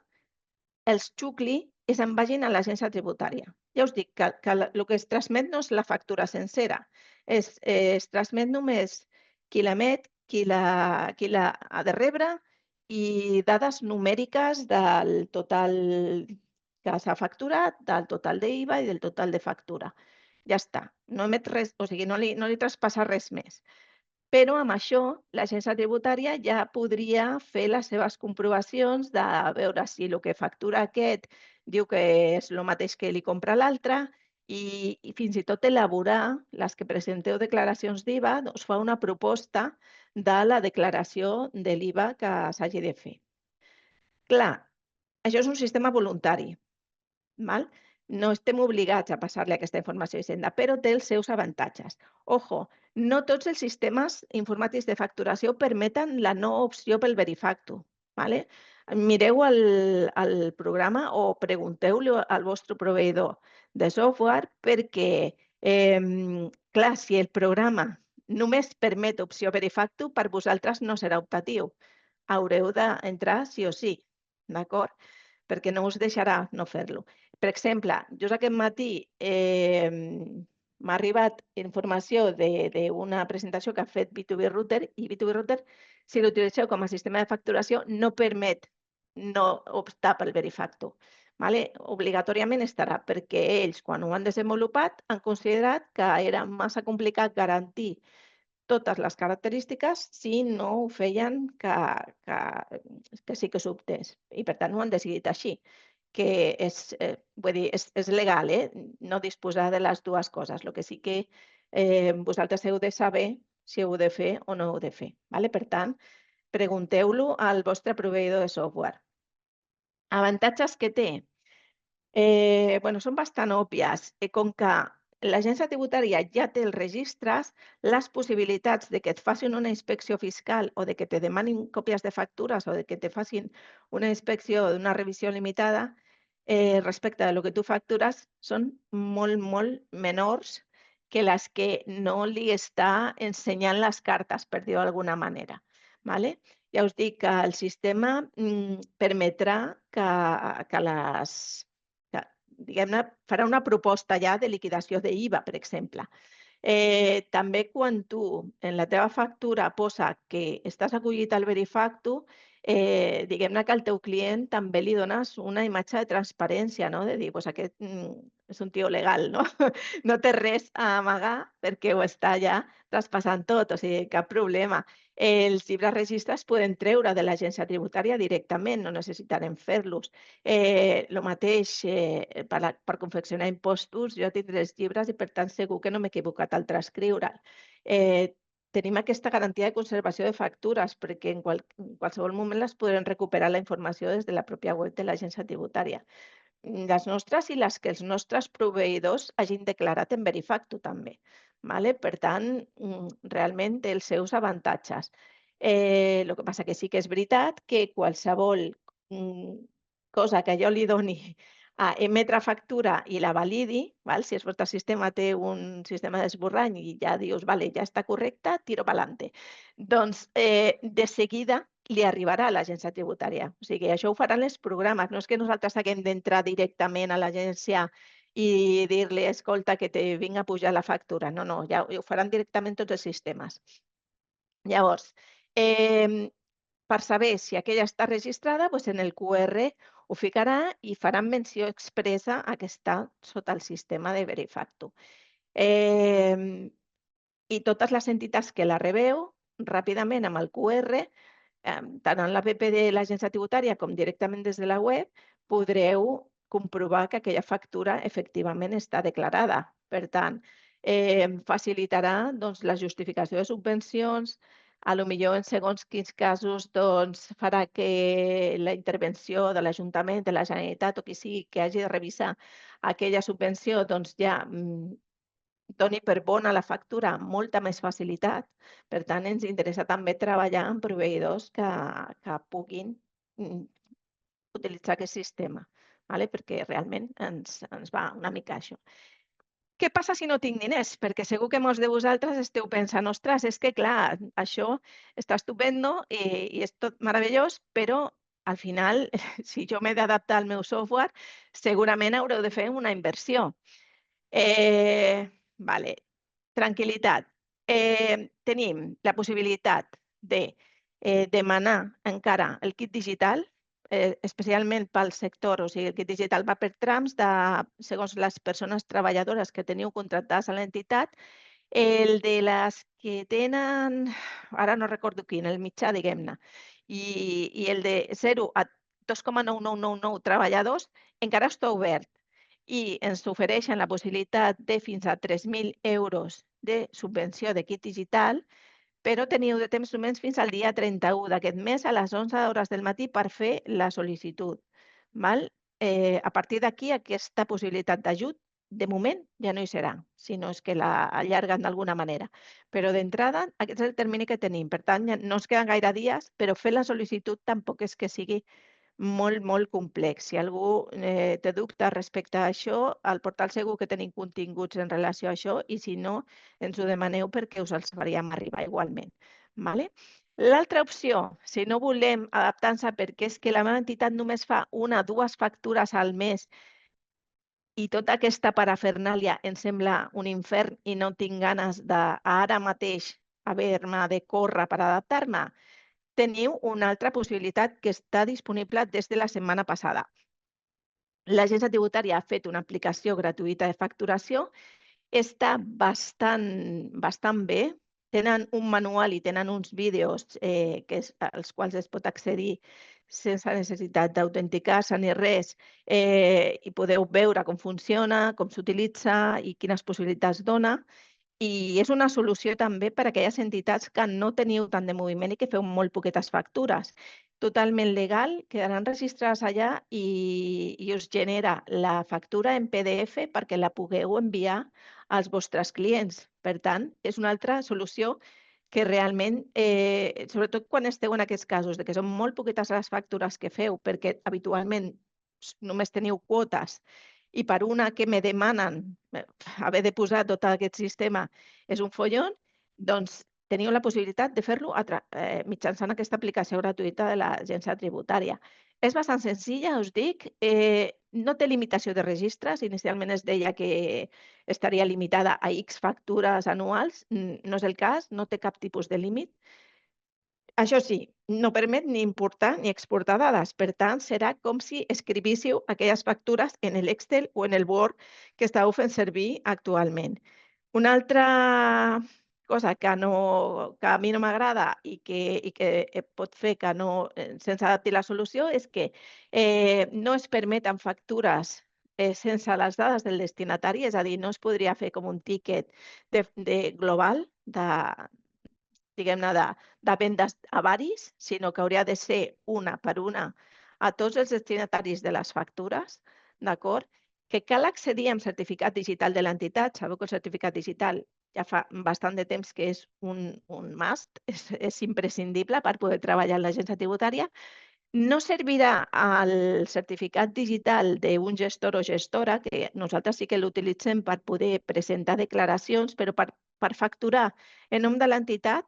els xucli i se'n vagin a l'agència tributària. Ja us dic que el que es transmet no és la factura sencera, es transmet només qui l'emet, qui la ha de rebre i dades numèriques del total que s'ha facturat, del total d'IVA i del total de factura. Ja està, no emet res, o sigui, no li traspassa res més. Però amb això l'agència tributària ja podria fer les seves comprovacions de veure si el que factura aquest diu que és el mateix que li compra l'altre i fins i tot elaborar, les que presenteu declaracions d'IVA, doncs fa una proposta de la declaració de l'IVA que s'hagi de fer. Clar, això és un sistema voluntari, val? No estem obligats a passar-li aquesta informació a Hisenda, però té els seus avantatges. Ojo, no tots els sistemes informàtics de facturació permeten la no opció pel Verifactu. Vale? Mireu el programa o pregunteu-li al vostre proveïdor de software perquè, clar, si el programa només permet opció Verifactu, per vosaltres no serà optatiu. Haureu d'entrar sí o sí, d'acord? Perquè no us deixarà no fer-lo. Per exemple, just aquest matí m'ha arribat informació d'una presentació que ha fet B2B Router i B2B Router, si l'utilitzeu com a sistema de facturació, no permet no optar pel Verifactu. Obligatòriament estarà, perquè ells, quan ho han desenvolupat, han considerat que era massa complicat garantir totes les característiques si no ho feien que sí que s'optés. I, per tant, ho han decidit així, que vull dir, és legal, no disposar de les dues coses. El que sí que vosaltres heu de saber si heu de fer o no heu de fer. Per tant, pregunteu-lo al vostre proveïdor de software. Avantatges que té? Són bastant òbvies. Com que l'agència tributària ja té els registres, les possibilitats de que et facin una inspecció fiscal o de que te demanin còpies de factures o de que te facin una inspecció d'una revisió limitada respecte del que tu factures són molt, molt menors que les que no li està ensenyant les cartes, per dir-ho d'alguna manera. Ja us dic que el sistema permetrà que les diguem-ne, farà una proposta ja de liquidació d'IVA, per exemple. També quan tu en la teva factura posa que estàs acollit al Verifactu, diguem-ne que al teu client també li dones una imatge de transparència, no? De dir, aquest és un tio legal, no? No té res a amagar perquè ho està ja traspassant tot, o sigui, cap problema. Els llibres registres poden treure de l'agència tributària directament, no necessitarem fer-los. El mateix per confeccionar impostos, jo tindré els llibres i per tant segur que no m'he equivocat al transcriure'l. Tenim aquesta garantia de conservació de factures perquè en qualsevol moment les podrem recuperar la informació des de la pròpia web de l'agència tributària. les nostres i les que els nostres proveïdors hagin declarat en Verifacto també. Vale? Per tant, realment té els seus avantatges. El que passa que sí que és veritat que qualsevol cosa que jo li doni a emetre factura i la validi, val? Si el vostre sistema té un sistema d'esborrany i ja dius, vale, ja està correcte, tiro pa'lante. Doncs de seguida li arribarà a l'agència tributària. O sigui, això ho faran els programes. No és que nosaltres haguem d'entrar directament a l'agència i dir-li, escolta, que te vinc a pujar la factura. No, no, ja ho faran directament tots els sistemes. Llavors, per saber si aquella està registrada, doncs en el QR ho ficarà i faran menció expressa a que està sota el sistema de Verifacto. I totes les entitats que la rebeu, ràpidament amb el QR, tant en l'APP de l'agència tributària com directament des de la web, podreu comprovar que aquella factura efectivament està declarada. Per tant, facilitarà doncs, la justificació de subvencions, a lo millor en segons quins casos doncs, farà que la intervenció de l'Ajuntament, de la Generalitat o qui sigui que hagi de revisar aquella subvenció doncs, ja doni per bona la factura amb molta més facilitat. Per tant, ens interessa també treballar amb proveïdors que puguin utilitzar aquest sistema, perquè realment ens va una mica això. Què passa si no tinc diners? Perquè segur que molts de vosaltres esteu pensant, ostres, és que clar, això està estupendo i és tot meravellós, però al final, si jo m'he d'adaptar al meu software, segurament haureu de fer una inversió. Vale, tranquil·litat. Tenim la possibilitat de demanar encara el kit digital, especialment pel sector, o sigui, el kit digital va per trams segons les persones treballadores que teniu contractades a l'entitat. El de les que tenen, ara no recordo quin, el mitjà, diguem-ne, i el de 0 a 2,9999 treballadors encara està obert i ens ofereixen la possibilitat de fins a 3.000 euros de subvenció de kit digital, però teniu de temps només fins al dia 31 d'aquest mes a les 11 hores del matí per fer la sol·licitud. Val? A partir d'aquí, aquesta possibilitat d'ajut, de moment, ja no hi serà, si no és que la allarguen d'alguna manera. Però d'entrada, aquest és el termini que tenim. Per tant, no ens queden gaire dies, però fer la sol·licitud tampoc és que sigui molt, molt complex. Si algú té dubtes respecte a això, al portal segur que tenim continguts en relació a això i si no, ens ho demaneu perquè us els faríem arribar igualment. Vale? L'altra opció, si no volem adaptar-nos perquè és que la meva entitat només fa una o dues factures al mes i tota aquesta parafernàlia em sembla un infern i no tinc ganes de ara mateix haver-me de córrer per adaptar-me, teniu una altra possibilitat que està disponible des de la setmana passada. L'agència tributària ha fet una aplicació gratuïta de facturació, està bastant bé, tenen un manual i tenen uns vídeos als quals es pot accedir sense necessitat d'autenticar-se ni res i podeu veure com funciona, com s'utilitza i quines possibilitats dona. I és una solució també per a aquelles entitats que no teniu tant de moviment i que feu molt poquetes factures. Totalment legal, quedaran registrades allà i us genera la factura en PDF perquè la pugueu enviar als vostres clients. Per tant, és una altra solució que realment, sobretot quan esteu en aquests casos, de que són molt poquetes les factures que feu, perquè habitualment només teniu quotes i per una que me demanen haver de posar tot aquest sistema és un follon, doncs teniu la possibilitat de fer-lo mitjançant aquesta aplicació gratuïta de l'agència tributària. És bastant senzilla, us dic, no té limitació de registres, inicialment es deia que estaria limitada a X factures anuals, no és el cas, no té cap tipus de límit. Això sí, no permet ni importar ni exportar dades. Per tant, serà com si escrivíssiu aquelles factures en l'Excel o en el Word que estàu fent servir actualment. Una altra cosa que a mi no m'agrada i que pot fer que se'ns adapti la solució és que no es permeten factures sense les dades del destinatari, és a dir, no es podria fer com un tiquet global diguem-ne, de vendes a varis, sinó que hauria de ser una per una a tots els destinataris de les factures. d'acord? Que cal accedir amb certificat digital de l'entitat. Sabeu que el certificat digital ja fa bastant de temps que és un must, és imprescindible per poder treballar en l'agència tributària. No servirà el certificat digital d'un gestor o gestora, que nosaltres sí que l'utilitzem per poder presentar declaracions, però per facturar en nom de l'entitat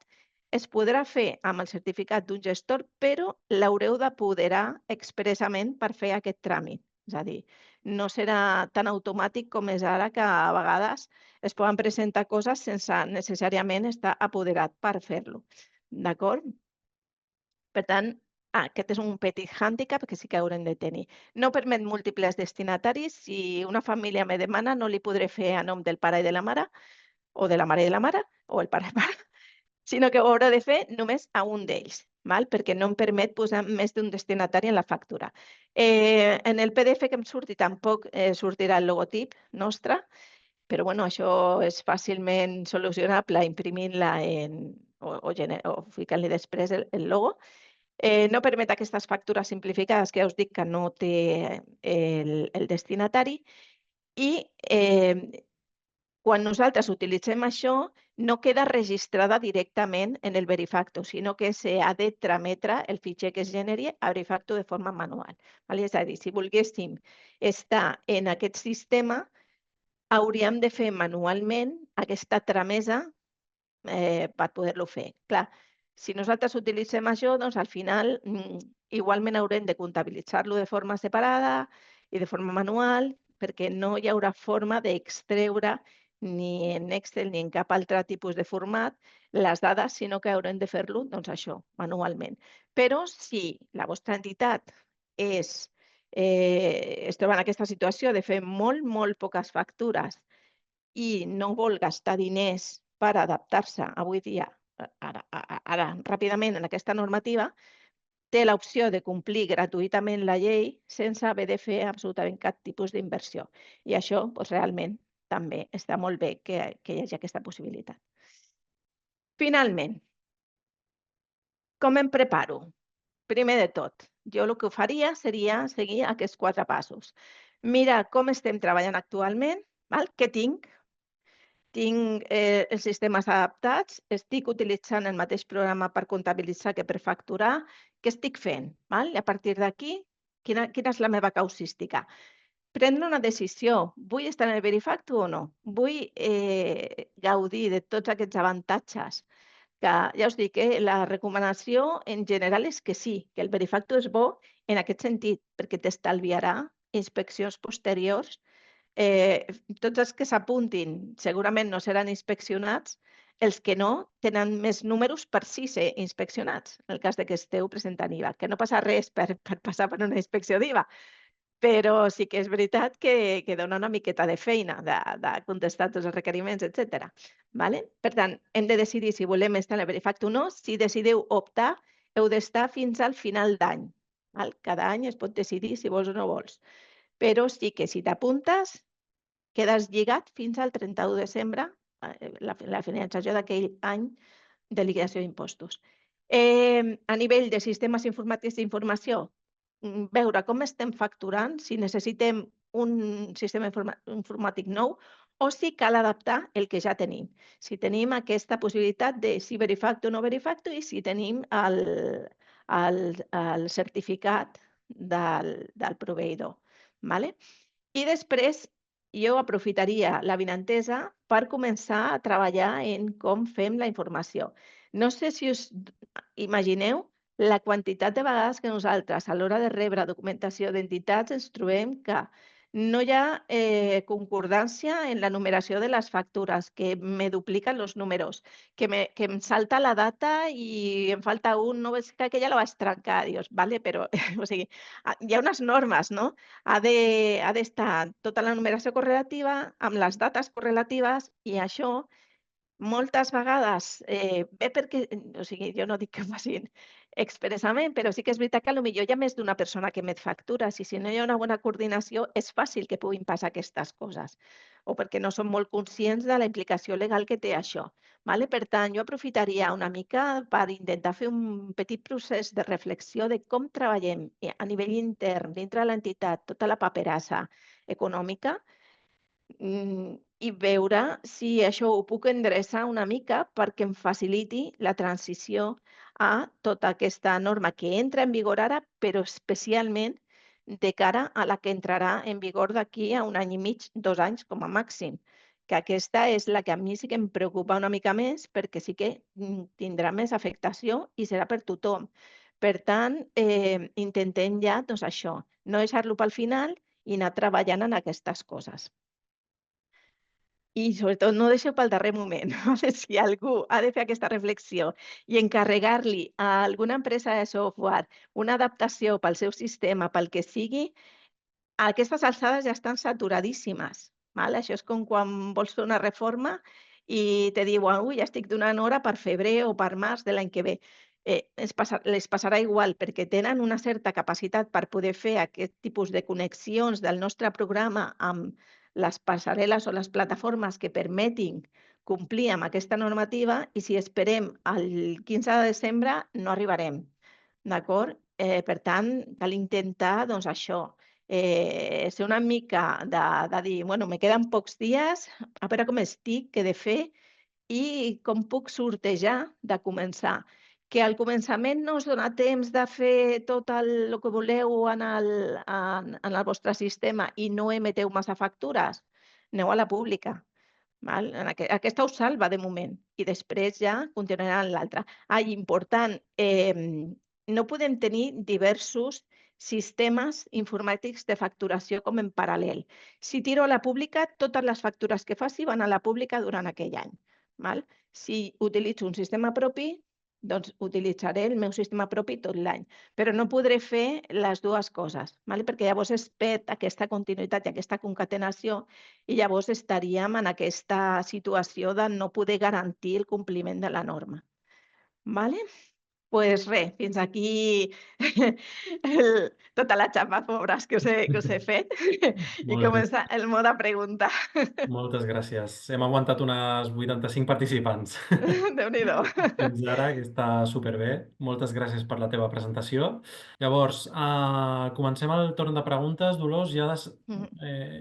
es podrà fer amb el certificat d'un gestor, però l'haureu d'apoderar expressament per fer aquest tràmit. És a dir, no serà tan automàtic com és ara, que a vegades es poden presentar coses sense necessàriament estar apoderat per fer-lo. D'acord? Per tant, aquest és un petit hàndicap que sí que haurem de tenir. No permet múltiples destinataris. Si una família me demana, no li podré fer a nom del pare i de la mare, o de la mare i de la mare, o el pare i pare, sinó que ho haurà de fer només a un d'ells, perquè no em permet posar més d'un destinatari en la factura. En el PDF que em surti tampoc sortirà el logotip nostre, però bueno, això és fàcilment solucionable imprimint-la o ficant-li després el logo. No permet aquestes factures simplificades, que ja us dic que no té el destinatari, i quan nosaltres utilitzem això no queda registrada directament en el Verifacto, sinó que s'ha de trametre el fitxer que es generi a Verifacto de forma manual. És a dir, si volguéssim estar en aquest sistema, hauríem de fer manualment aquesta tramesa per poder-lo fer. Clar, si nosaltres utilitzem això, doncs al final igualment haurem de comptabilitzar-lo de forma separada i de forma manual, perquè no hi haurà forma d'extreure ni en Excel ni en cap altre tipus de format les dades, sinó que haurem de fer-lo, doncs això, manualment. Però si la vostra entitat es troba en aquesta situació de fer molt poques factures i no vol gastar diners per adaptar-se avui dia, ara ràpidament, en aquesta normativa, té l'opció de complir gratuïtament la llei sense haver de fer absolutament cap tipus d'inversió. I això realment també està molt bé que hi hagi aquesta possibilitat. Finalment, com em preparo? Primer de tot, jo el que faria seria seguir aquests 4 passos. Mirar com estem treballant actualment, què tinc. Tinc els sistemes adaptats, estic utilitzant el mateix programa per comptabilitzar que per facturar. Què estic fent? I a partir d'aquí, quina és la meva causística? Prendre una decisió. Vull estar en el Verifacto o no? Vull gaudir de tots aquests avantatges? Que ja us dic, la recomanació en general és que sí, que el Verifacto és bo en aquest sentit, perquè t'estalviarà inspeccions posteriors. Tots els que s'apuntin segurament no seran inspeccionats, els que no tenen més números per sí ser inspeccionats, en el cas de que esteu presentant IVA, que no passa res per passar per una inspecció d'IVA, però sí que és veritat que dona una miqueta de feina de contestar tots els requeriments, etc. Per tant, hem de decidir si volem estar en el Verifacto o no. Si decidiu optar, heu d'estar fins al final d'any. Cada any es pot decidir si vols o no vols. Però sí que si t'apuntes, quedes lligat fins al 31 de desembre, la finalització d'aquell any de liquidació d'impostos. A nivell de sistemes informàtics d'informació, veure com estem facturant, si necessitem un sistema informàtic nou o si cal adaptar el que ja tenim. Si tenim aquesta possibilitat de si Verifacto o no Verifacto i si tenim el certificat del proveïdor. I després jo aprofitaria l'avinentesa per començar a treballar en com fem la informació. No sé si us imagineu la quantitat de vegades que nosaltres, a l'hora de rebre documentació d'entitats, ens trobem que no hi ha concordància en la numeració de les factures, que me dupliquen els números, que em salta la data i em falta un, no, és que aquella la vaig trencar, dius, però o sigui, hi ha unes normes, no? Ha d'estar tota la numeració correlativa amb les dates correlatives i això Moltes vegades bé perquè, o sigui, jo no dic que ho facin expressament, però sí que és veritat que potser hi ha més d'una persona que emet factures i si no hi ha una bona coordinació és fàcil que puguin passar aquestes coses o perquè no són molt conscients de la implicació legal que té això. Vale? Per tant, jo aprofitaria una mica per intentar fer un petit procés de reflexió de com treballem a nivell intern, dintre de l'entitat, tota la paperassa econòmica, i veure si això ho puc endreçar una mica perquè em faciliti la transició a tota aquesta norma que entra en vigor ara, però especialment de cara a la que entrarà en vigor d'aquí a 1 any i mig, 2 anys com a màxim, que aquesta és la que a mi sí que em preocupa una mica més perquè sí que tindrà més afectació i serà per tothom. Per tant, intentem ja doncs això, no deixar-lo pel final i anar treballant en aquestes coses. I sobretot no deixeu pel darrer moment. Vale? Si algú ha de fer aquesta reflexió i encarregar-li a alguna empresa de software una adaptació pel seu sistema, pel que sigui, a aquestes alçades ja estan saturadíssimes. Val? Això és com quan vols fer una reforma i te diuen ui, ja estic donant hora per febrer o per març de l'any que ve. Les passarà igual perquè tenen una certa capacitat per poder fer aquest tipus de connexions del nostre programa amb les passarel·les o les plataformes que permetin complir amb aquesta normativa i si esperem el 15 de desembre no arribarem. D'acord? Per tant, cal intentar doncs, això, ser una mica de dir, bueno, me queden pocs dies, a veure com estic, què he de fer i com puc sortejar de començar. Que al començament no us dona temps de fer tot el que voleu en el vostre sistema i no emeteu massa factures, aneu a la pública. Val? Aquesta us salva de moment i després ja continuarà en l'altra. Important, no podem tenir diversos sistemes informàtics de facturació com en paral·lel. Si tiro a la pública, totes les factures que faci van a la pública durant aquell any. Val? Si utilitzo un sistema propi, doncs utilitzaré el meu sistema propi tot l'any, però no podré fer les dues coses, val? Perquè llavors es perd aquesta continuïtat i aquesta concatenació i llavors estaríem en aquesta situació de no poder garantir el compliment de la norma. Vale? Pues res, fins aquí tota la xapa, pobres, que us he fet i Molt bé. comença el mode pregunta. Moltes gràcies. Hem aguantat unes 85 participants. Déu-n'hi-do. Fins ara, que està superbé. Moltes gràcies per la teva presentació. Llavors, comencem el torn de preguntes. Dolors,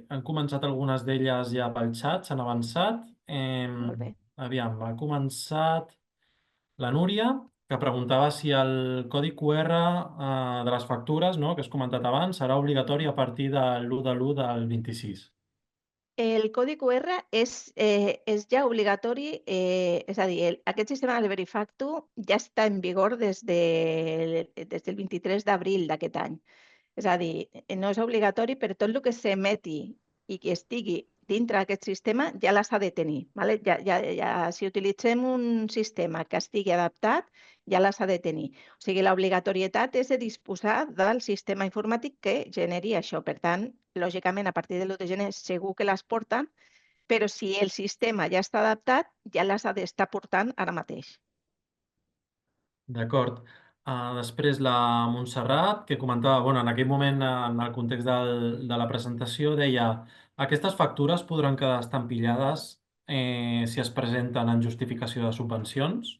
han començat algunes d'elles ja pel xat, s'han avançat. Molt bé. Aviam, ha començat la Núria, que preguntava si el codi QR de les factures, no, que has comentat abans, serà obligatori a partir de l'1 de l'1 del 26. El codi QR és ja obligatori, és a dir, aquest sistema de Verifactu ja està en vigor des del 23 d'abril d'aquest any. És a dir, no és obligatori, però tot el que s'emeti i que estigui dintre d'aquest sistema ja les ha de tenir. Vale? Si utilitzem un sistema que estigui adaptat, ja les ha de tenir. O sigui, l'obligatorietat és de disposar del sistema informàtic que generi això. Per tant, lògicament, a partir de l'1 de gener segur que les porten, però si el sistema ja està adaptat, ja les ha d'estar portant ara mateix. D'acord. Després la Montserrat, que comentava, bueno, en aquell moment, en el context de la presentació, deia aquestes factures podran quedar estampillades si es presenten en justificació de subvencions.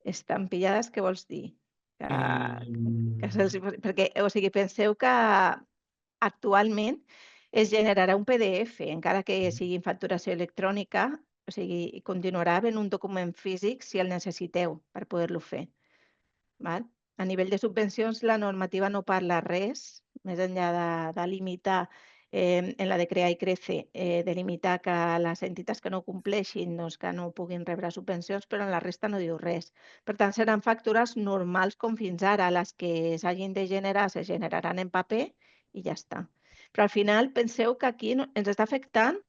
Estampillades, què vols dir? Eh, Perquè, o sigui, penseu que actualment es generarà un PDF, encara que sigui en facturació electrònica, o sigui, continuarà havent un document físic si el necessiteu per poder-lo fer. Val? A nivell de subvencions, la normativa no parla res, més enllà de limitar, en la de Crea i Crece, de limitar que les entitats que no compleixin doncs, que no puguin rebre subvencions, però en la resta no diu res. Per tant, seran factures normals com fins ara. Les que s'hagin de generar se generaran en paper i ja està. Però al final penseu que aquí ens està afectant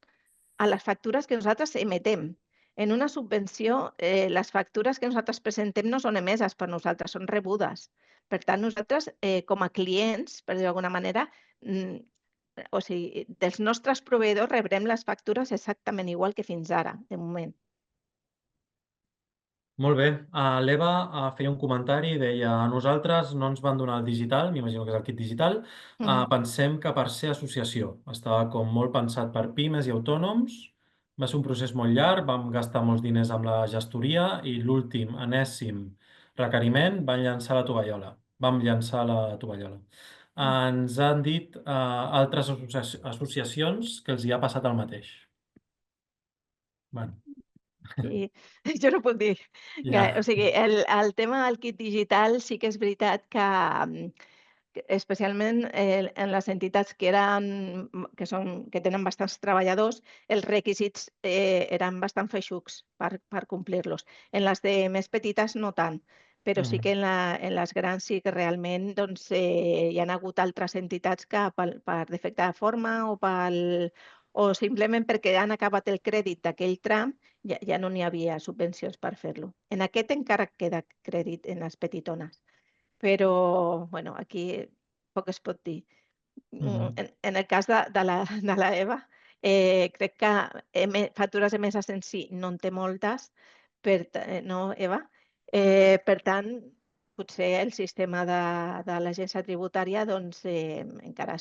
a les factures que nosaltres emetem. En una subvenció, les factures que nosaltres presentem no són emeses per nosaltres, són rebudes. Per tant, nosaltres, com a clients, per dir-ho d'alguna manera, o sigui, dels nostres proveïdors rebrem les factures exactament igual que fins ara, de moment. Molt bé. L'Eva feia un comentari i deia: a nosaltres no ens van donar el digital, m'imagino que és el kit digital. Pensem que per ser associació. Estava com molt pensat per pimes i autònoms. Va ser un procés molt llarg, vam gastar molts diners amb la gestoria i l'últim, enèsim requeriment, van llançar la tovallola. Vam llançar la tovallola. Ens han dit altres associacions que els hi ha passat el mateix. Bueno, Sí, jo no puc dir. O ja. sigui, el tema del kit digital sí que és veritat que especialment en les entitats que tenen bastants treballadors, els requisits eren bastant feixucs per complir-los. En les de més petites no tant, però sí que en les grans sí que realment doncs, hi ha hagut altres entitats que per defecte de forma o simplement perquè han acabat el crèdit d'aquell tram ja no n'hi havia subvencions per fer-lo. En aquest encara queda crèdit en les petitones, però bueno, aquí poc es pot dir. En el cas de la Eva, crec que factures emeses en si no en té moltes, no, Eva? Per tant, potser el sistema de l'agència tributària doncs, encara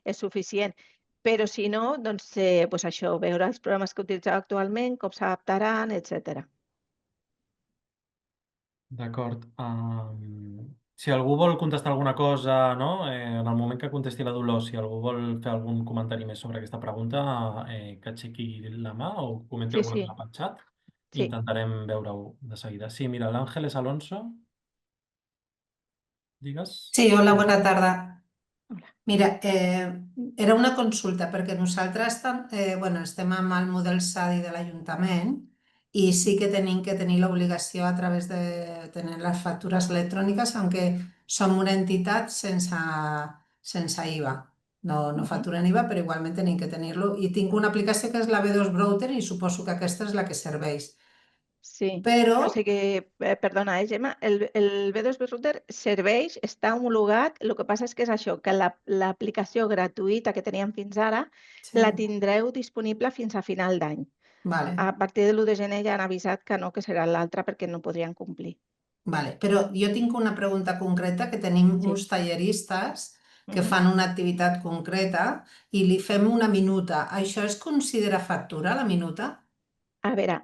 és suficient. Però si no, doncs, això, veure els programes que utilitzeu actualment, com s'adaptaran, etc. D'acord. Si algú vol contestar alguna cosa, no? En el moment que contesti la Dolors, si algú vol fer algun comentari més sobre aquesta pregunta, que aixequi la mà o comenti Sí, alguna sí, cosa pel xat. sí. Intentarem veure-ho de seguida. Sí, mira, l'Àngeles Alonso, digues. Sí, hola, bona tarda. Hola. Mira, era una consulta perquè nosaltres bueno, estem amb el model SADI de l'Ajuntament i sí que tenim que tenir l'obligació a través de tenir les factures electròniques, aunque som una entitat sense IVA. No facturen IVA, però igualment tenim que tenir-lo. I tinc una aplicació que és la B2 Browser i suposo que aquesta és la que serveix. Sí, Però, o sigui, perdona, Gemma, el B2B Router serveix, està homologat, el que passa és que és això, que l'aplicació gratuïta que teníem fins ara sí, la tindreu disponible fins a final d'any. vale. A partir de l'1 de gener ja han avisat que no, que serà l'altra perquè no podrien complir. Vale, però jo tinc una pregunta concreta, que tenim Sí. uns talleristes que Mhm. fan una activitat concreta i li fem una minuta. Això es considera factura, la minuta? A veure,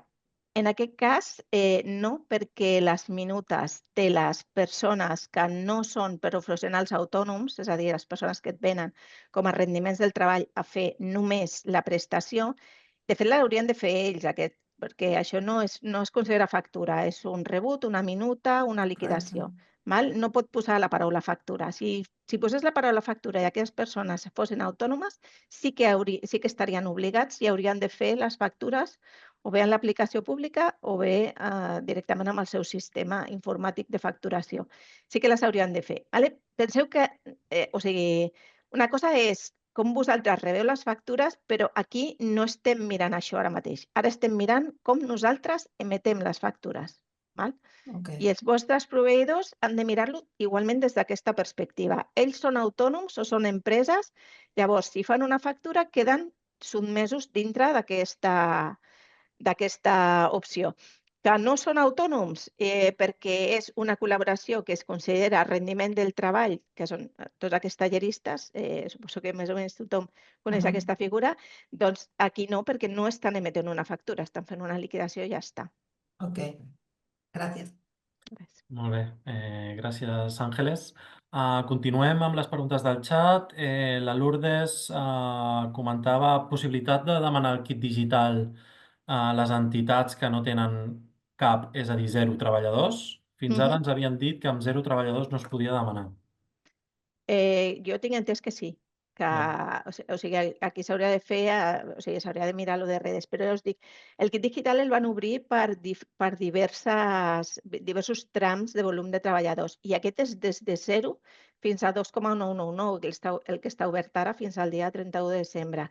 en aquest cas no, perquè les minutes de les persones que no són professionals autònoms, és a dir, les persones que et venen com a rendiments del treball a fer només la prestació, de fet l'haurien de fer ells, perquè això no es considera factura, és un rebut, una minuta, una Correcte. liquidació. Val? No pot posar la paraula factura. Si posés la paraula factura i aquelles persones fossin autònomes, sí que estarien obligats i haurien de fer les factures o bé en l'aplicació pública o bé directament amb el seu sistema informàtic de facturació. Sí que les haurien de fer. Vale? Penseu que, o sigui, una cosa és com vosaltres rebeu les factures, però aquí no estem mirant això ara mateix. Ara estem mirant com nosaltres emetem les factures. Val? Ok, I els vostres proveïdors han de mirar-lo igualment des d'aquesta perspectiva. Ells són autònoms o són empreses, llavors, si fan una factura, queden sotmesos dintre d'aquesta opció. Que no són autònoms perquè és una col·laboració que es considera rendiment del treball, que són tots aquests talleristes, suposo que més o menys tothom coneix aquesta figura, doncs aquí no, perquè no estan emetent una factura, estan fent una liquidació i ja està. ok. Gràcies. Res. Molt bé, gràcies Àngeles. Continuem amb les preguntes del xat. La Lourdes comentava possibilitat de demanar el kit digital a les entitats que no tenen cap, és a dir, zero treballadors. Fins ara ens havien dit que amb zero treballadors no es podia demanar. Jo tinc entès que sí, que, Val. o sigui, aquí s'hauria de fer, o sigui, s'hauria de mirar lo de redes, però ja us dic, el kit digital el van obrir per diversos trams de volum de treballadors i aquest és des de 0 fins a 2,999, el que està obert ara fins al dia 31 de desembre.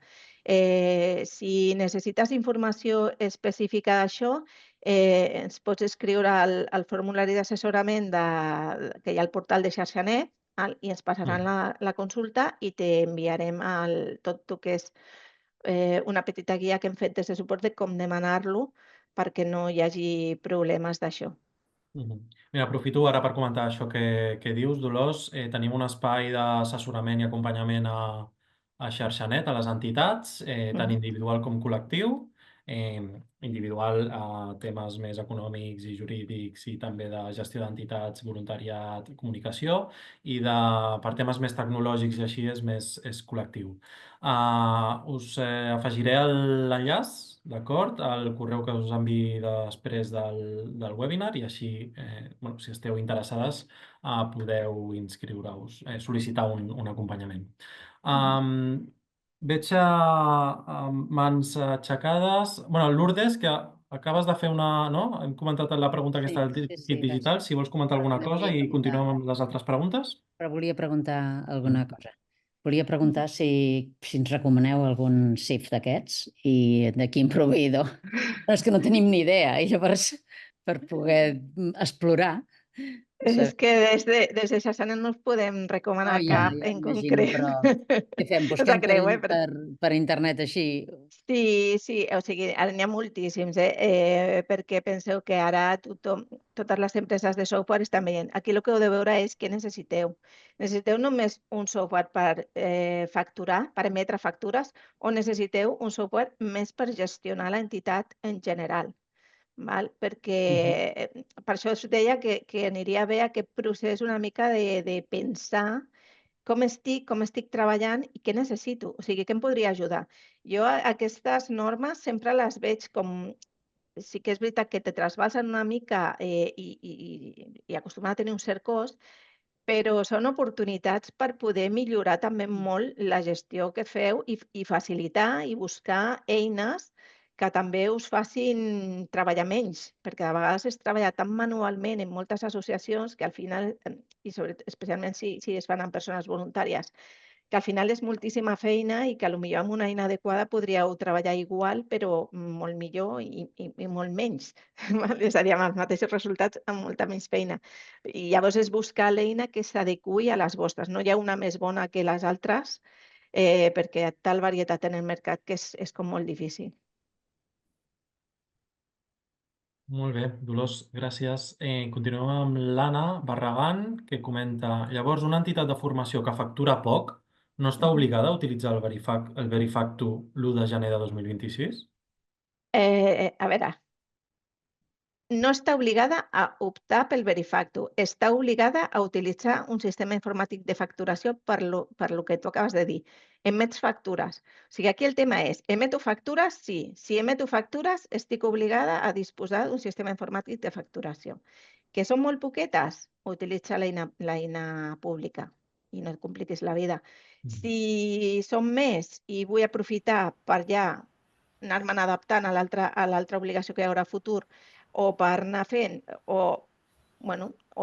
Si necessites informació específica d'això, ens pots escriure al formulari d'assessorament que hi ha al portal de XarxaNet i ens passaran la consulta i t'enviarem tot el que és una petita guia que hem fet des de suport de com demanar-lo perquè no hi hagi problemes d'això. Mira, aprofito ara per comentar això que dius, Dolors. Tenim un espai d'assessorament i acompanyament a XarxaNet, a les entitats, tant individual com col·lectiu. Individual a temes més econòmics i jurídics i també de gestió d'entitats, voluntariat, comunicació, i per temes més tecnològics i així és col·lectiu. Us afegiré l'enllaç, d'acord, al correu que us enviï després del webinar i així, bueno, si esteu interessades, podeu inscriure-us, sol·licitar un acompanyament. Veig mans aixecades. Bueno, Lourdes, que acabes de fer una... No? Hem comentat la pregunta aquesta del kit digital. Si vols comentar alguna cosa i continuem amb les altres preguntes. Però volia preguntar alguna cosa. Volia preguntar si ens recomaneu algun SIF d'aquests i de quin proveïdor. És que no tenim ni idea, i llavors per poder explorar... És que des de XarxaNet no us podem recomanar cap en concret. Però què fem? No sap greu, Per internet així? Sí, o sigui, ara n'hi ha moltíssims, perquè penseu que ara totes les empreses de software estan veient. Aquí el que heu de veure és què necessiteu. Necessiteu només un software per facturar, per emetre factures, o necessiteu un software més per gestionar l'entitat en general. Perquè per això us deia que aniria bé aquest procés una mica de pensar com estic treballant i què necessito, o sigui, què em podria ajudar. Jo aquestes normes sempre les veig com... Sí que és veritat que te trasbalsen una mica i acostumen a tenir un cert cost, però són oportunitats per poder millorar també molt la gestió que feu i facilitar i buscar eines que també us facin treballar menys, perquè de vegades és treballar tan manualment en moltes associacions que al final, i especialment si es fan amb persones voluntàries, que al final és moltíssima feina i que potser amb una eina adequada podríeu treballar igual, però molt millor i molt menys. És a dir, amb els mateixos resultats amb molta menys feina. I llavors és buscar l'eina que s'adequi a les vostres. No hi ha una més bona que les altres, perquè hi ha tal varietat en el mercat que és com molt difícil. Molt bé, Dolors, gràcies. Continuem amb l'Anna Barragán, que comenta: llavors, una entitat de formació que factura poc no està obligada a utilitzar el Verifactu l'1 de gener de 2026? A veure, no està obligada a optar pel Verifactu, està obligada a utilitzar un sistema informàtic de facturació per lo que tu acabes de dir. Emets factures. O sigui, aquí el tema és, emeto factures? Sí. Si emeto factures, estic obligada a disposar d'un sistema informàtic de facturació. Que són molt poquetes? Utilitza l'eina pública i no et compliquis la vida. Si són més i vull aprofitar per ja anar-me'n adaptant a l'altra obligació que hi haurà a futur, o per anar fent, o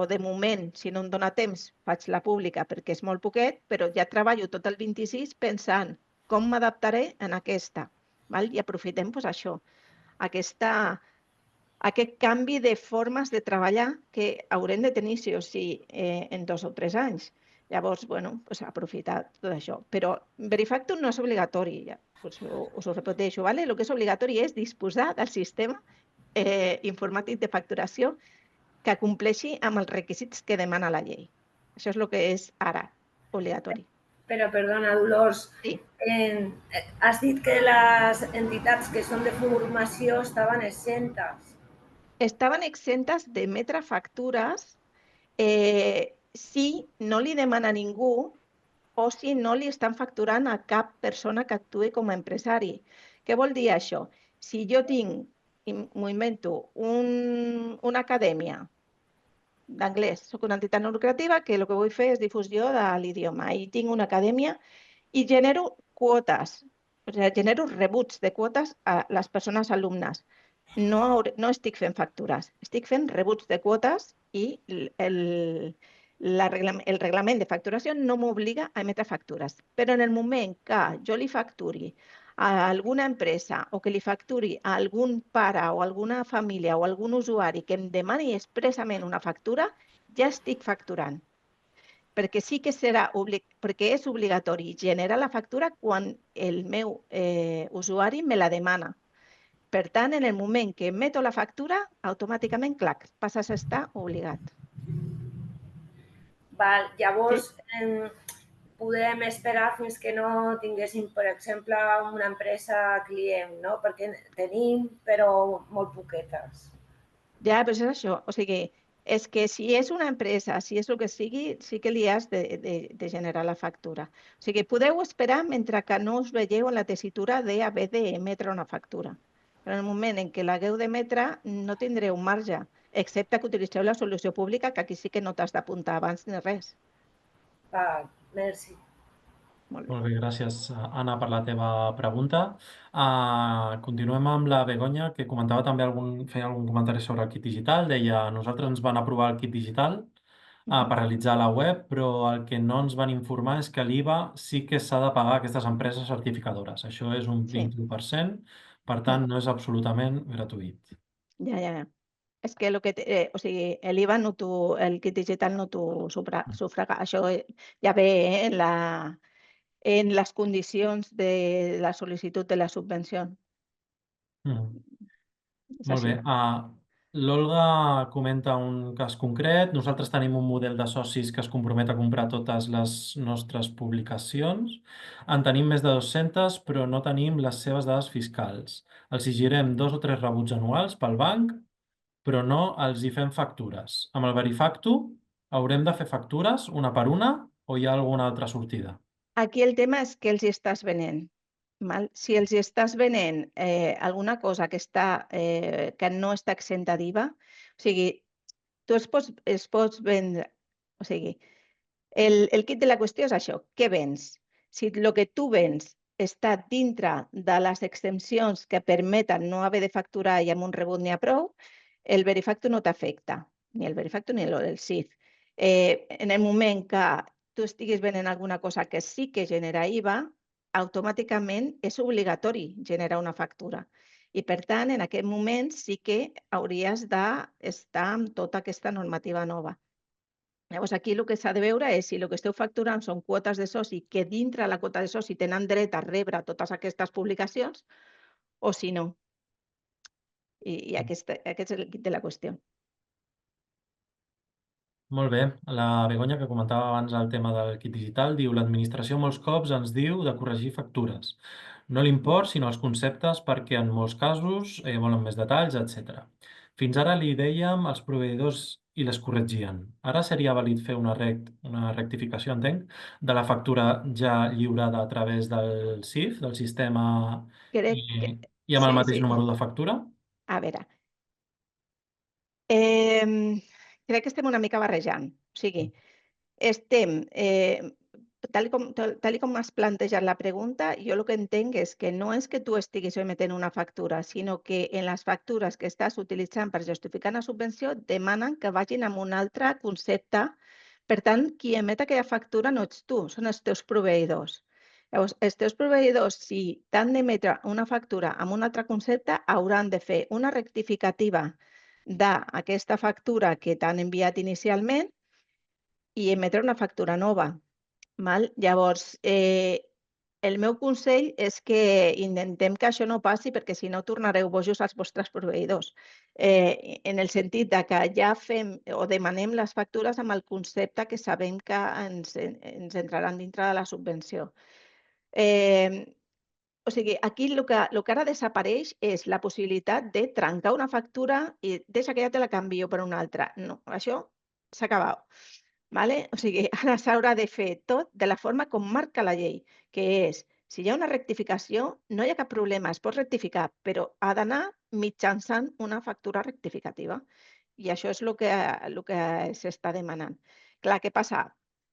de moment, si no em dóna temps, faig la pública perquè és molt poquet, però ja treballo tot el 26 pensant com m'adaptaré en aquesta. I aprofitem això, aquest canvi de formes de treballar que haurem de tenir sí o sí en 2 o 3 anys. Llavors, aprofitar tot això. Però Verifactu no és obligatori, ja us ho repeteixo. El que és obligatori és disposar del sistema informàtic de facturació que compleixi amb els requisits que demana la llei. Això és el que és ara obligatori. Però, perdona, Dolors, sí. Has dit que les entitats que són de formació estaven exentes. Estaven exentes d'emetre factures si no li demana a ningú o si no li estan facturant a cap persona que actuï com a empresari. Què vol dir això? Si jo tinc, m'ho invento, una acadèmia d'anglès, soc una entitat no lucrativa que el que vull fer és difusió de l'idioma i tinc una acadèmia i genero quotes, o sigui, genero rebuts de quotes a les persones alumnes. No estic fent factures, estic fent rebuts de quotes i el reglament de facturació no m'obliga a emetre factures. Però en el moment que jo li facturi a alguna empresa o que li facturi a algun pare o alguna família o algun usuari que em demani expressament una factura, ja estic facturant. Perquè sí que perquè és obligatori generar la factura quan el meu usuari me la demana. Per tant, en el moment que emeto la factura, automàticament, clac, passes a estar obligat. Val, llavors, Sí. podem esperar fins que no tinguéssim, per exemple, una empresa client, no? Perquè tenim, però molt poquetes. Ja, però és això. O sigui, és que si és una empresa, si és el que sigui, sí que li has de generar la factura. O sigui, podeu esperar mentre que no us veieu en la tessitura d'haver d'emetre una factura. Però en el moment en què l'hagueu d'emetre, no tindreu marge, excepte que utilitzeu la solució pública, que aquí sí que no t'has d'apuntar abans ni res. Val, merci. Molt bé. Molt bé, gràcies, Anna, per la teva pregunta. Continuem amb la Begoña, que comentava també feia algun comentari sobre el kit digital. Deia, nosaltres ens van aprovar el kit digital per realitzar la web, però el que no ens van informar és que l'IVA sí que s'ha de pagar a aquestes empreses certificadores. Això és un Sí. 21%, per tant, no és absolutament gratuït. Ja. És que o sigui, l'IVA el kit digital no t'ho sufraga. Això ja ve en les condicions de la sol·licitud de la subvenció. És Molt bé. així. L'Olga comenta un cas concret. Nosaltres tenim un model de socis que es compromet a comprar totes les nostres publicacions. En tenim més de 200, però no tenim les seves dades fiscals. Els exigirem 2 o 3 rebuts anuals pel banc, però no els hi fem factures. Amb el Verifactu haurem de fer factures una per una o hi ha alguna altra sortida? Aquí el tema és que els hi estàs venent. Val? Si els hi estàs venent alguna cosa que no està exenta d'IVA, o sigui, tu es pots vendre... O sigui, el kit de la qüestió és això, què vens? Si el que tu vens està dintre de les exempcions que permeten no haver de facturar i amb un rebut n'hi ha prou, el Verifactu no t'afecta, ni el Verifactu ni el CIF. En el moment que tu estiguis venent alguna cosa que sí que genera IVA, automàticament és obligatori generar una factura. I, per tant, en aquest moment sí que hauries d'estar amb tota aquesta normativa nova. Llavors, aquí el que s'ha de veure és si el que esteu facturant són quotes de soci que dintre la quota de soci tenen dret a rebre totes aquestes publicacions o si no. I aquest és el kit de la qüestió. Molt bé. La Begoña, que comentava abans el tema del kit digital, diu l'administració molts cops ens diu de corregir factures. No l'import, sinó els conceptes, perquè en molts casos volen més detalls, etc. Fins ara li dèiem als proveïdors i les corregien. Ara seria vàlid fer una rectificació, entenc, de la factura ja lliurada a través del CIF, del sistema, Crec que... i amb el Sí, mateix sí. número de factura? A veure, crec que estem una mica barrejant. O sigui, estem, tal com has plantejat la pregunta, jo el que entenc és que no és que tu estiguis emetent una factura, sinó que en les factures que estàs utilitzant per justificar una subvenció demanen que vagin amb un altre concepte. Per tant, qui emet aquella factura no ets tu, són els teus proveïdors. Llavors, els teus proveïdors, si t'han d'emetre una factura amb un altre concepte, hauran de fer una rectificativa d'aquesta factura que t'han enviat inicialment i emetre una factura nova. Llavors, el meu consell és que intentem que això no passi perquè si no tornareu bojos als vostres proveïdors. En el sentit de que ja fem o demanem les factures amb el concepte que sabem que ens entraran dintre de la subvenció. O sigui, aquí el que ara desapareix és la possibilitat de trencar una factura i deixa que ja te la canvio per una altra. No, això s'ha acabat. O sigui, ara s'haurà de fer tot de la forma com marca la llei, que és, si hi ha una rectificació, no hi ha cap problema, es pot rectificar, però ha d'anar mitjançant una factura rectificativa. I això és el que s'està demanant. Clar, què passa?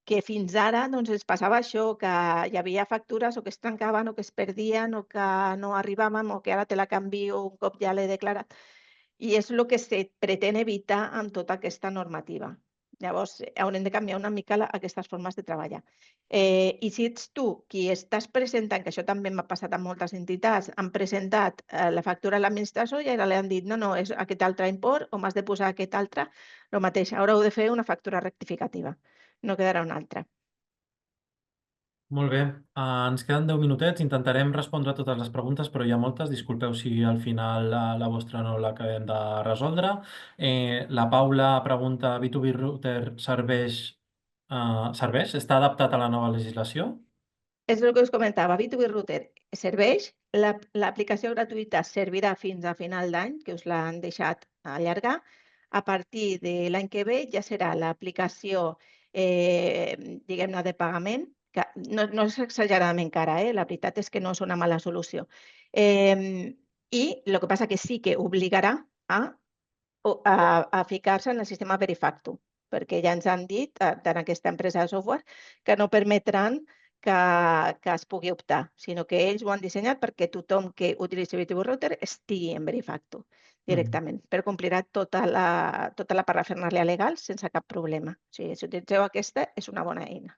Que fins ara es passava això, que hi havia factures o que es trencaven o que es perdien o que no arribaven o que ara te la canvio un cop ja l'he declarat. I és el que se pretén evitar amb tota aquesta normativa. Llavors, haurem de canviar una mica aquestes formes de treballar. I si ets tu qui estàs presentant, que això també m'ha passat amb moltes entitats, han presentat la factura a l'administració i ara li han dit no, és aquest altre import o m'has de posar aquest altre, el mateix, haureu de fer una factura rectificativa, no quedarà una altra. Molt bé. Ens queden 10 minutets. Intentarem respondre a totes les preguntes, però hi ha moltes. Disculpeu si al final la vostra no l'acabem de resoldre. La Paula pregunta, B2B Router serveix? Està adaptat a la nova legislació? És el que us comentava, B2B Router serveix, l'aplicació gratuïta servirà fins a final d'any, que us l'han deixat allargar. A partir de l'any que ve ja serà l'aplicació, diguem-ne, de pagament, que no és exageradament cara, la veritat és que no és una mala solució. I el que passa que sí que obligarà a ficar-se en el sistema Verifactu, perquè ja ens han dit, tant aquesta empresa de software, que no permetran que es pugui optar, sinó que ells ho han dissenyat perquè tothom que utilitzi B2B Router estigui en Verifactu directament, però complirà tota la parafernàlia legal sense cap problema. O sigui, si utilitzeu aquesta, és una bona eina.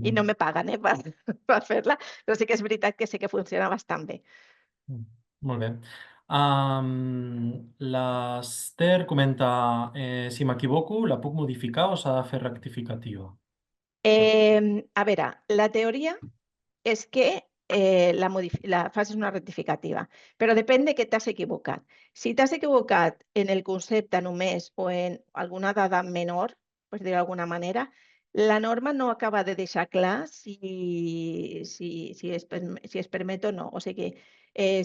I no me paguen per fer-la, però sí que és veritat que sí que funciona bastant bé. Molt bé. L'Ester comenta, si m'equivoco, la puc modificar o s'ha de fer rectificativa? A veure, la teoria és que facis una rectificativa, però depèn de què t'has equivocat. Si t'has equivocat en el concepte només o en alguna dada menor, per dir-ho d'alguna manera, la norma no acaba de deixar clar si es permet o no. O sigui,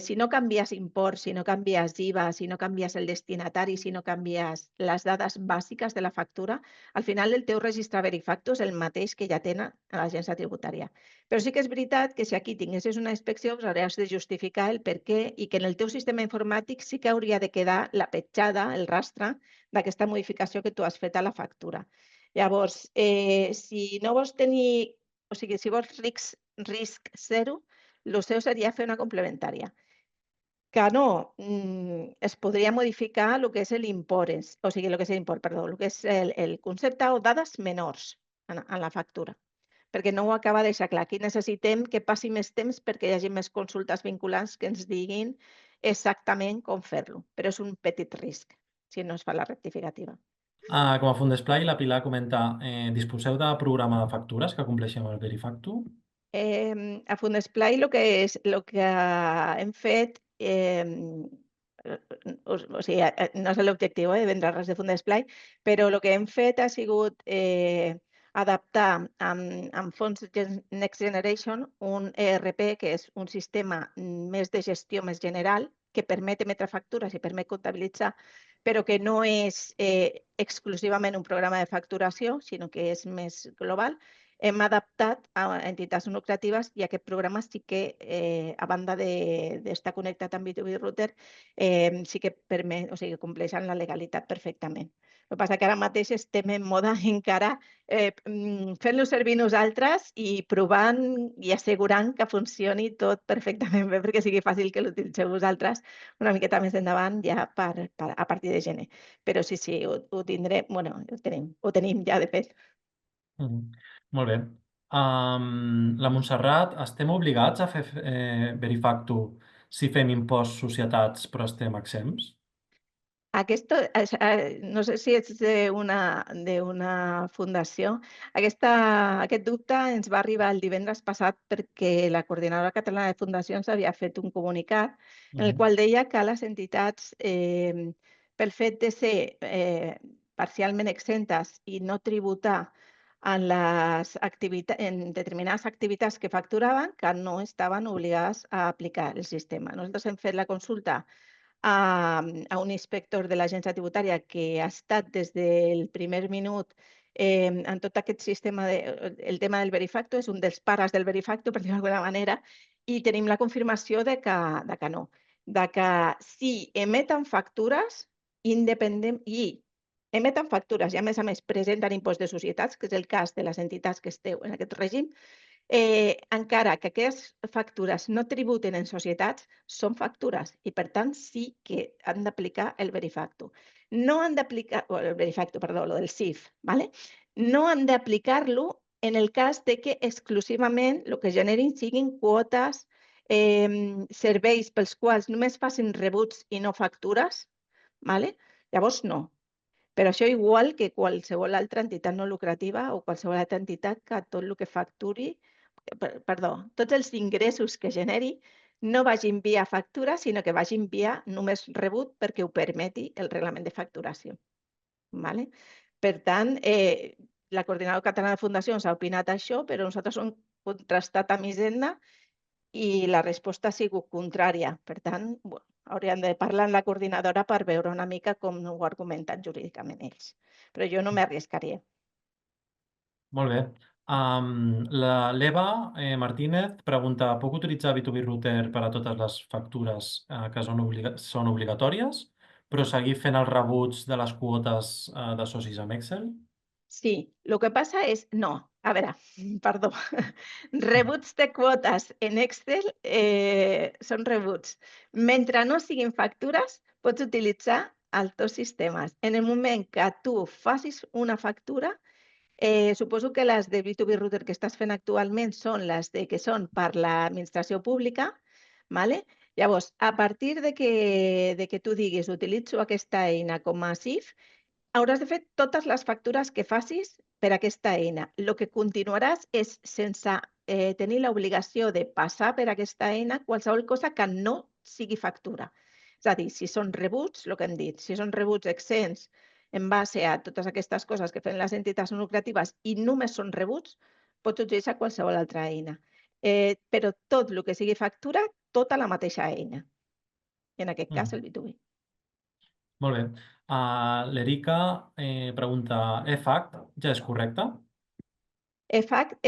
si no canvies import, si no canvies IVA, si no canvies el destinatari, si no canvies les dades bàsiques de la factura, al final el teu registre Verifactu és el mateix que ja tenen a l'agència tributària. Però sí que és veritat que si aquí tinguessis una inspecció us hauràs de justificar el per què i que en el teu sistema informàtic sí que hauria de quedar la petjada, el rastre d'aquesta modificació que tu has fet a la factura. Llavors, si no vols tenir, o sigui, si vols risc zero, el seu seria fer una complementària. Que no, es podria modificar el que és l'import, o sigui, el que és l'import, perdó, el que és el concepte o dades menors en la factura, perquè no ho acaba de deixar clar. Aquí necessitem que passi més temps perquè hi hagi més consultes vinculants que ens diguin exactament com fer-lo, però és un petit risc si no es fa la rectificativa. Com a Fundesplai, la Pilar comenta, disposeu de programa de factures que compleixi amb el Verifactu? A Fundesplai el que hem fet, o sigui, no és l'objectiu de vendre res de Fundesplai, però el que hem fet ha sigut adaptar amb fons Next Generation un ERP, que és un sistema més de gestió més general, que permet emetre factures i permet comptabilitzar, però que no és exclusivament un programa de facturació, sinó que és més global. Hem adaptat a entitats no lucratives i aquest programa sí que, a banda d'estar connectat amb B2B Router, sí que permet, o sigui, compleixen la legalitat perfectament. El que passa que ara mateix estem en moda encara fent-lo servir nosaltres i provant i assegurant que funcioni tot perfectament bé perquè sigui fàcil que l'utilitzeu vosaltres una miqueta més endavant ja a partir de gener. Però sí, ho tindrem, bueno, ho tenim ja de fet. Molt bé. La Montserrat, estem obligats a fer Verifactu si fem impost societats però estem exempts? No sé si és d'una fundació. Aquest dubte ens va arribar el divendres passat perquè la Coordinadora Catalana de Fundacions havia fet un comunicat en el qual deia que les entitats, pel fet de ser parcialment exemptes i no tributar en determinades activitats que facturaven, que no estaven obligades a aplicar el sistema. Nosaltres hem fet la consulta a un inspector de l'agència tributària que ha estat des del primer minut en tot aquest sistema, el tema del Verifactu, és un dels pares del Verifactu, per dir-ho d'alguna manera, i tenim la confirmació de que no, de que si emeten factures independent i emeten factures i a més presenten impost de societats, que és el cas de les entitats que esteu en aquest règim, encara que aquestes factures no tributen en societats, són factures i, per tant, sí que han d'aplicar el Verifactu. No han d'aplicar, el Verifactu, perdó, el del CIF, ¿vale? No han d'aplicar-lo en el cas de que exclusivament el que generin siguin quotes, serveis pels quals només facin rebuts i no factures, ¿vale? Llavors no. Però això igual que qualsevol altra entitat no lucrativa o qualsevol altra entitat que tot el que facturi perdó, tots els ingressos que generi no vagin via factura, sinó que vagin via només rebut perquè ho permeti el reglament de facturació. Vale? Per tant, la Coordinadora Catalana de Fundacions ha opinat això, però nosaltres ho hem contrastat amb Hisenda i la resposta ha sigut contrària. Per tant, hauríem de parlar amb la coordinadora per veure una mica com ho argumenten jurídicament ells. Però jo no m'arriscaria. Molt bé. L'Eva Martínez pregunta, puc utilitzar B2B Router per a totes les factures que són obligatòries, però seguir fent els rebuts de les quotes de socis amb Excel? Sí, el que passa és... No, a veure, perdó. Rebuts de quotes en Excel són rebuts. Mentre no siguin factures, pots utilitzar els dos sistemes. En el moment que tu facis una factura, suposo que les de B2B Router que estàs fent actualment són les que són per l'administració pública, ¿vale? Llavors, a partir de que tu diguis utilitzo aquesta eina com a CIF, hauràs de fer totes les factures que facis per aquesta eina. El que continuaràs és sense tenir l'obligació de passar per aquesta eina qualsevol cosa que no sigui factura. És a dir, si són rebuts, el que hem dit, si són rebuts exempts en base a totes aquestes coses que fan les entitats no lucratives i només són rebuts, pots utilitzar qualsevol altra eina. Però tot el que sigui factura, tota la mateixa eina. En aquest cas, el B2B. Molt bé. L'Erica pregunta, EFAC ja és correcte? EFAC,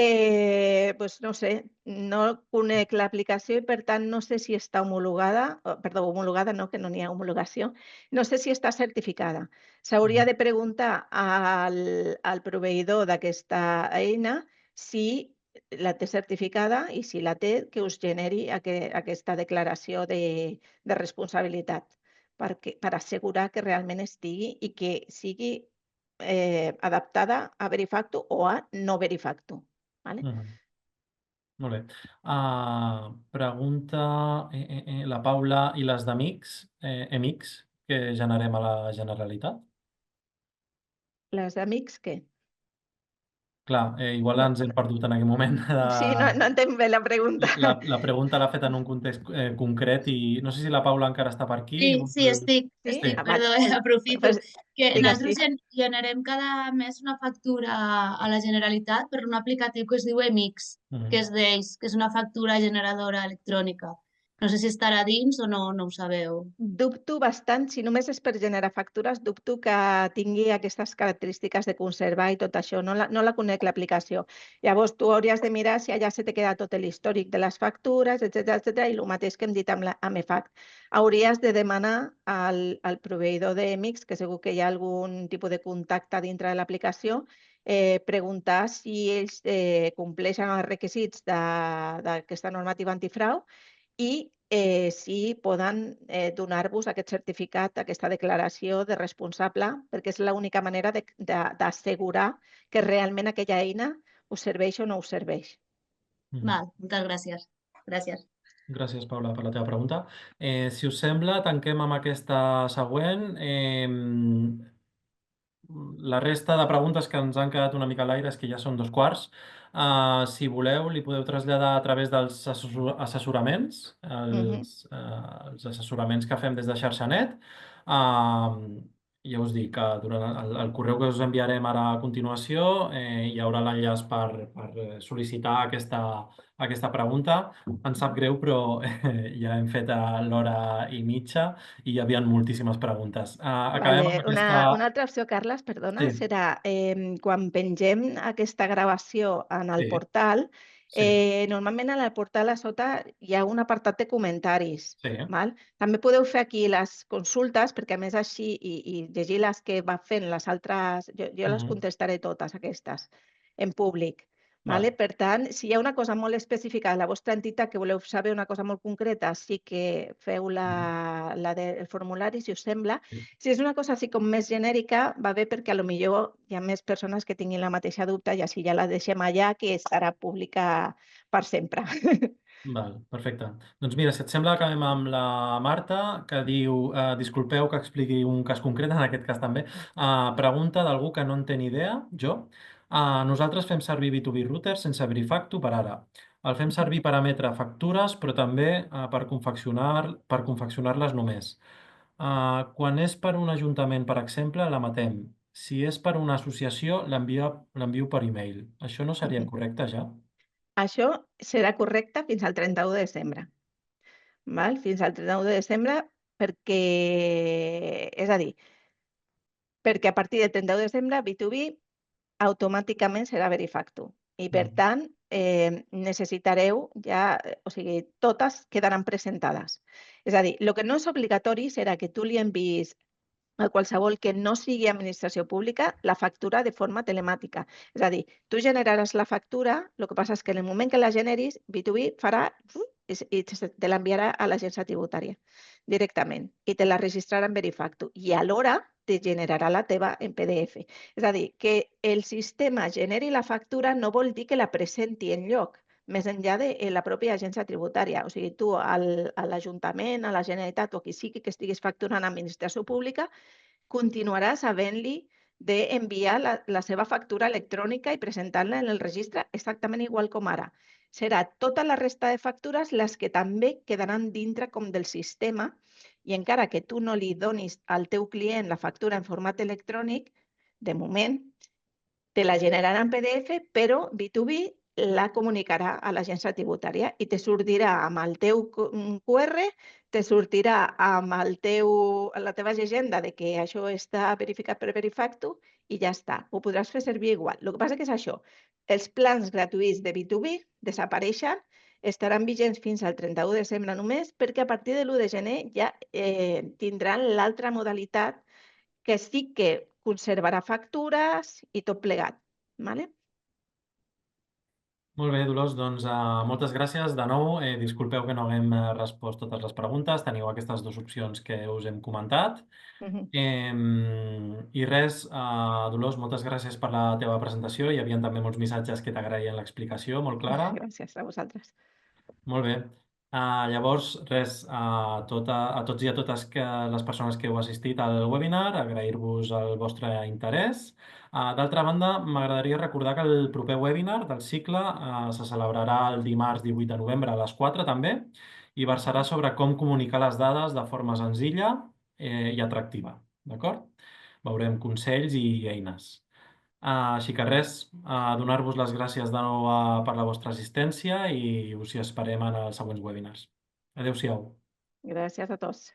doncs no sé, no conec l'aplicació i per tant no sé si està homologada, perdó, homologada no, que no n'hi ha homologació, no sé si està certificada. S'hauria de preguntar al proveïdor d'aquesta eina si la té certificada i si la té, que us generi aquesta declaració de responsabilitat per assegurar que realment estigui i que sigui adaptada a Verifacto o a no Verifacto. ¿Vale? Molt bé. Pregunta la Paula i les d'Amics, EMICS, que generem a la Generalitat? Les d'Amics, què? Clar, igual ens hem perdut en aquell moment. Sí, no entenc bé la pregunta. La pregunta l'ha fet en un context concret i no sé si la Paula encara està per aquí. Sí, estic, perdó, aprofito. Que nosaltres generem cada mes una factura a la Generalitat per un aplicatiu que es diu EMICS, que és d'ells, que és una factura generadora electrònica. No sé si estarà dins o no ho sabeu. Dubto bastant, si només és per generar factures, dubto que tingui aquestes característiques de conservar i tot això. No la conec, l'aplicació. Llavors, tu hauries de mirar si allà se te queda tot l'històric de les factures, etc i el mateix que hem dit amb EFAC. Hauries de demanar al proveïdor d'EMICS, que segur que hi ha algun tipus de contacte dintre de l'aplicació, preguntar si ells compleixen els requisits d'aquesta normativa antifrau i si poden donar-vos aquest certificat, aquesta declaració de responsable, perquè és l'única manera d'assegurar que realment aquella eina us serveix o no us serveix. Val, moltes gràcies. Gràcies. Gràcies, Paula, per la teva pregunta. Si us sembla, tanquem amb aquesta següent. La resta de preguntes que ens han quedat una mica a l'aire és que ja són 2:15. Si voleu, li podeu traslladar a través dels assessoraments, els assessoraments que fem des de XarxaNet. Ja us dic que durant el correu que us enviarem ara a continuació hi haurà l'enllaç per sol·licitar aquesta pregunta. Em sap greu, però ja hem fet l'hora i mitja i hi havia moltíssimes preguntes. Acabem amb aquesta... Una altra opció, Carles, perdona, serà quan pengem aquesta gravació en el portal, normalment en el portal a sota hi ha un apartat de comentaris. També podeu fer aquí les consultes, perquè a més així, i llegir les que va fent les altres, jo les contestaré totes aquestes en públic. Per tant, si hi ha una cosa molt específica de la vostra entitat que voleu saber una cosa molt concreta, sí que feu la del formulari, si us sembla. Si és una cosa així com més genèrica, va bé perquè potser hi ha més persones que tinguin la mateixa dubte i així ja la deixem allà, que serà pública per sempre. Val, perfecte. Doncs mira, si et sembla, acabem amb la Marta, que diu, disculpeu que expliqui un cas concret, en aquest cas també. Pregunta d'algú que no en té ni idea, jo. Nosaltres fem servir B2B Router sense Verifacto per ara. El fem servir per emetre factures, però també per confeccionar-les només. Quan és per un ajuntament, per exemple, l'emetem. Si és per una associació, l'envio per e-mail. Això no seria correcte ja? Això serà correcte fins al 31 de desembre. Fins al 31 de desembre perquè, és a dir, perquè a partir del 31 de desembre B2B automàticament serà Verifacto. I per tant, necessitareu ja, o sigui, totes quedaran presentades. És a dir, el que no és obligatori serà que tu li enviïs a qualsevol que no sigui administració pública la factura de forma telemàtica. És a dir, tu generaràs la factura, el que passa és que en el moment que la generis, B2B farà i te l'enviarà a l'agència tributària directament i te la registrarà en Verifacto i alhora te generarà la teva en PDF. És a dir, que el sistema generi la factura no vol dir que la presenti enlloc, més enllà de la pròpia agència tributària. O sigui, tu a l'Ajuntament, a la Generalitat o qui sigui que estiguis facturant a administració pública, continuaràs havent-li d'enviar la seva factura electrònica i presentar-la en el registre exactament igual com ara. Serà tota la resta de factures les que també quedaran dintre com del sistema i encara que tu no li donis al teu client la factura en format electrònic, de moment, te la generarà en PDF, però B2B la comunicarà a l'agència tributària i te sortirà amb el teu QR, te sortirà amb la teva llegenda de que això està verificat per Verifacto i ja està. Ho podràs fer servir igual. El que passa que és això. Els plans gratuïts de B2B desapareixen, estaran vigents fins al 31 de desembre només, perquè a partir de l'1 de gener ja tindran l'altra modalitat que sí que conservarà factures i tot plegat. Vale? Molt bé, Dolors, doncs moltes gràcies de nou. Disculpeu que no haguem respost totes les preguntes. Teniu aquestes dues opcions que us hem comentat. I res, Dolors, moltes gràcies per la teva presentació. Hi havia també molts missatges que t'agraïen l'explicació, molt clara. Gràcies a vosaltres. Molt bé. Llavors, res, a tots i a totes les persones que heu assistit al webinar, agrair-vos el vostre interès. D'altra banda, m'agradaria recordar que el proper webinar del cicle se celebrarà el dimarts 18 de novembre a les 4 també i versarà sobre com comunicar les dades de forma senzilla i atractiva. D'acord? Veurem consells i eines. Així que res, donar-vos les gràcies de nou per la vostra assistència i us hi esperem en els següents webinars. Adéu-siau. Gràcies a tots.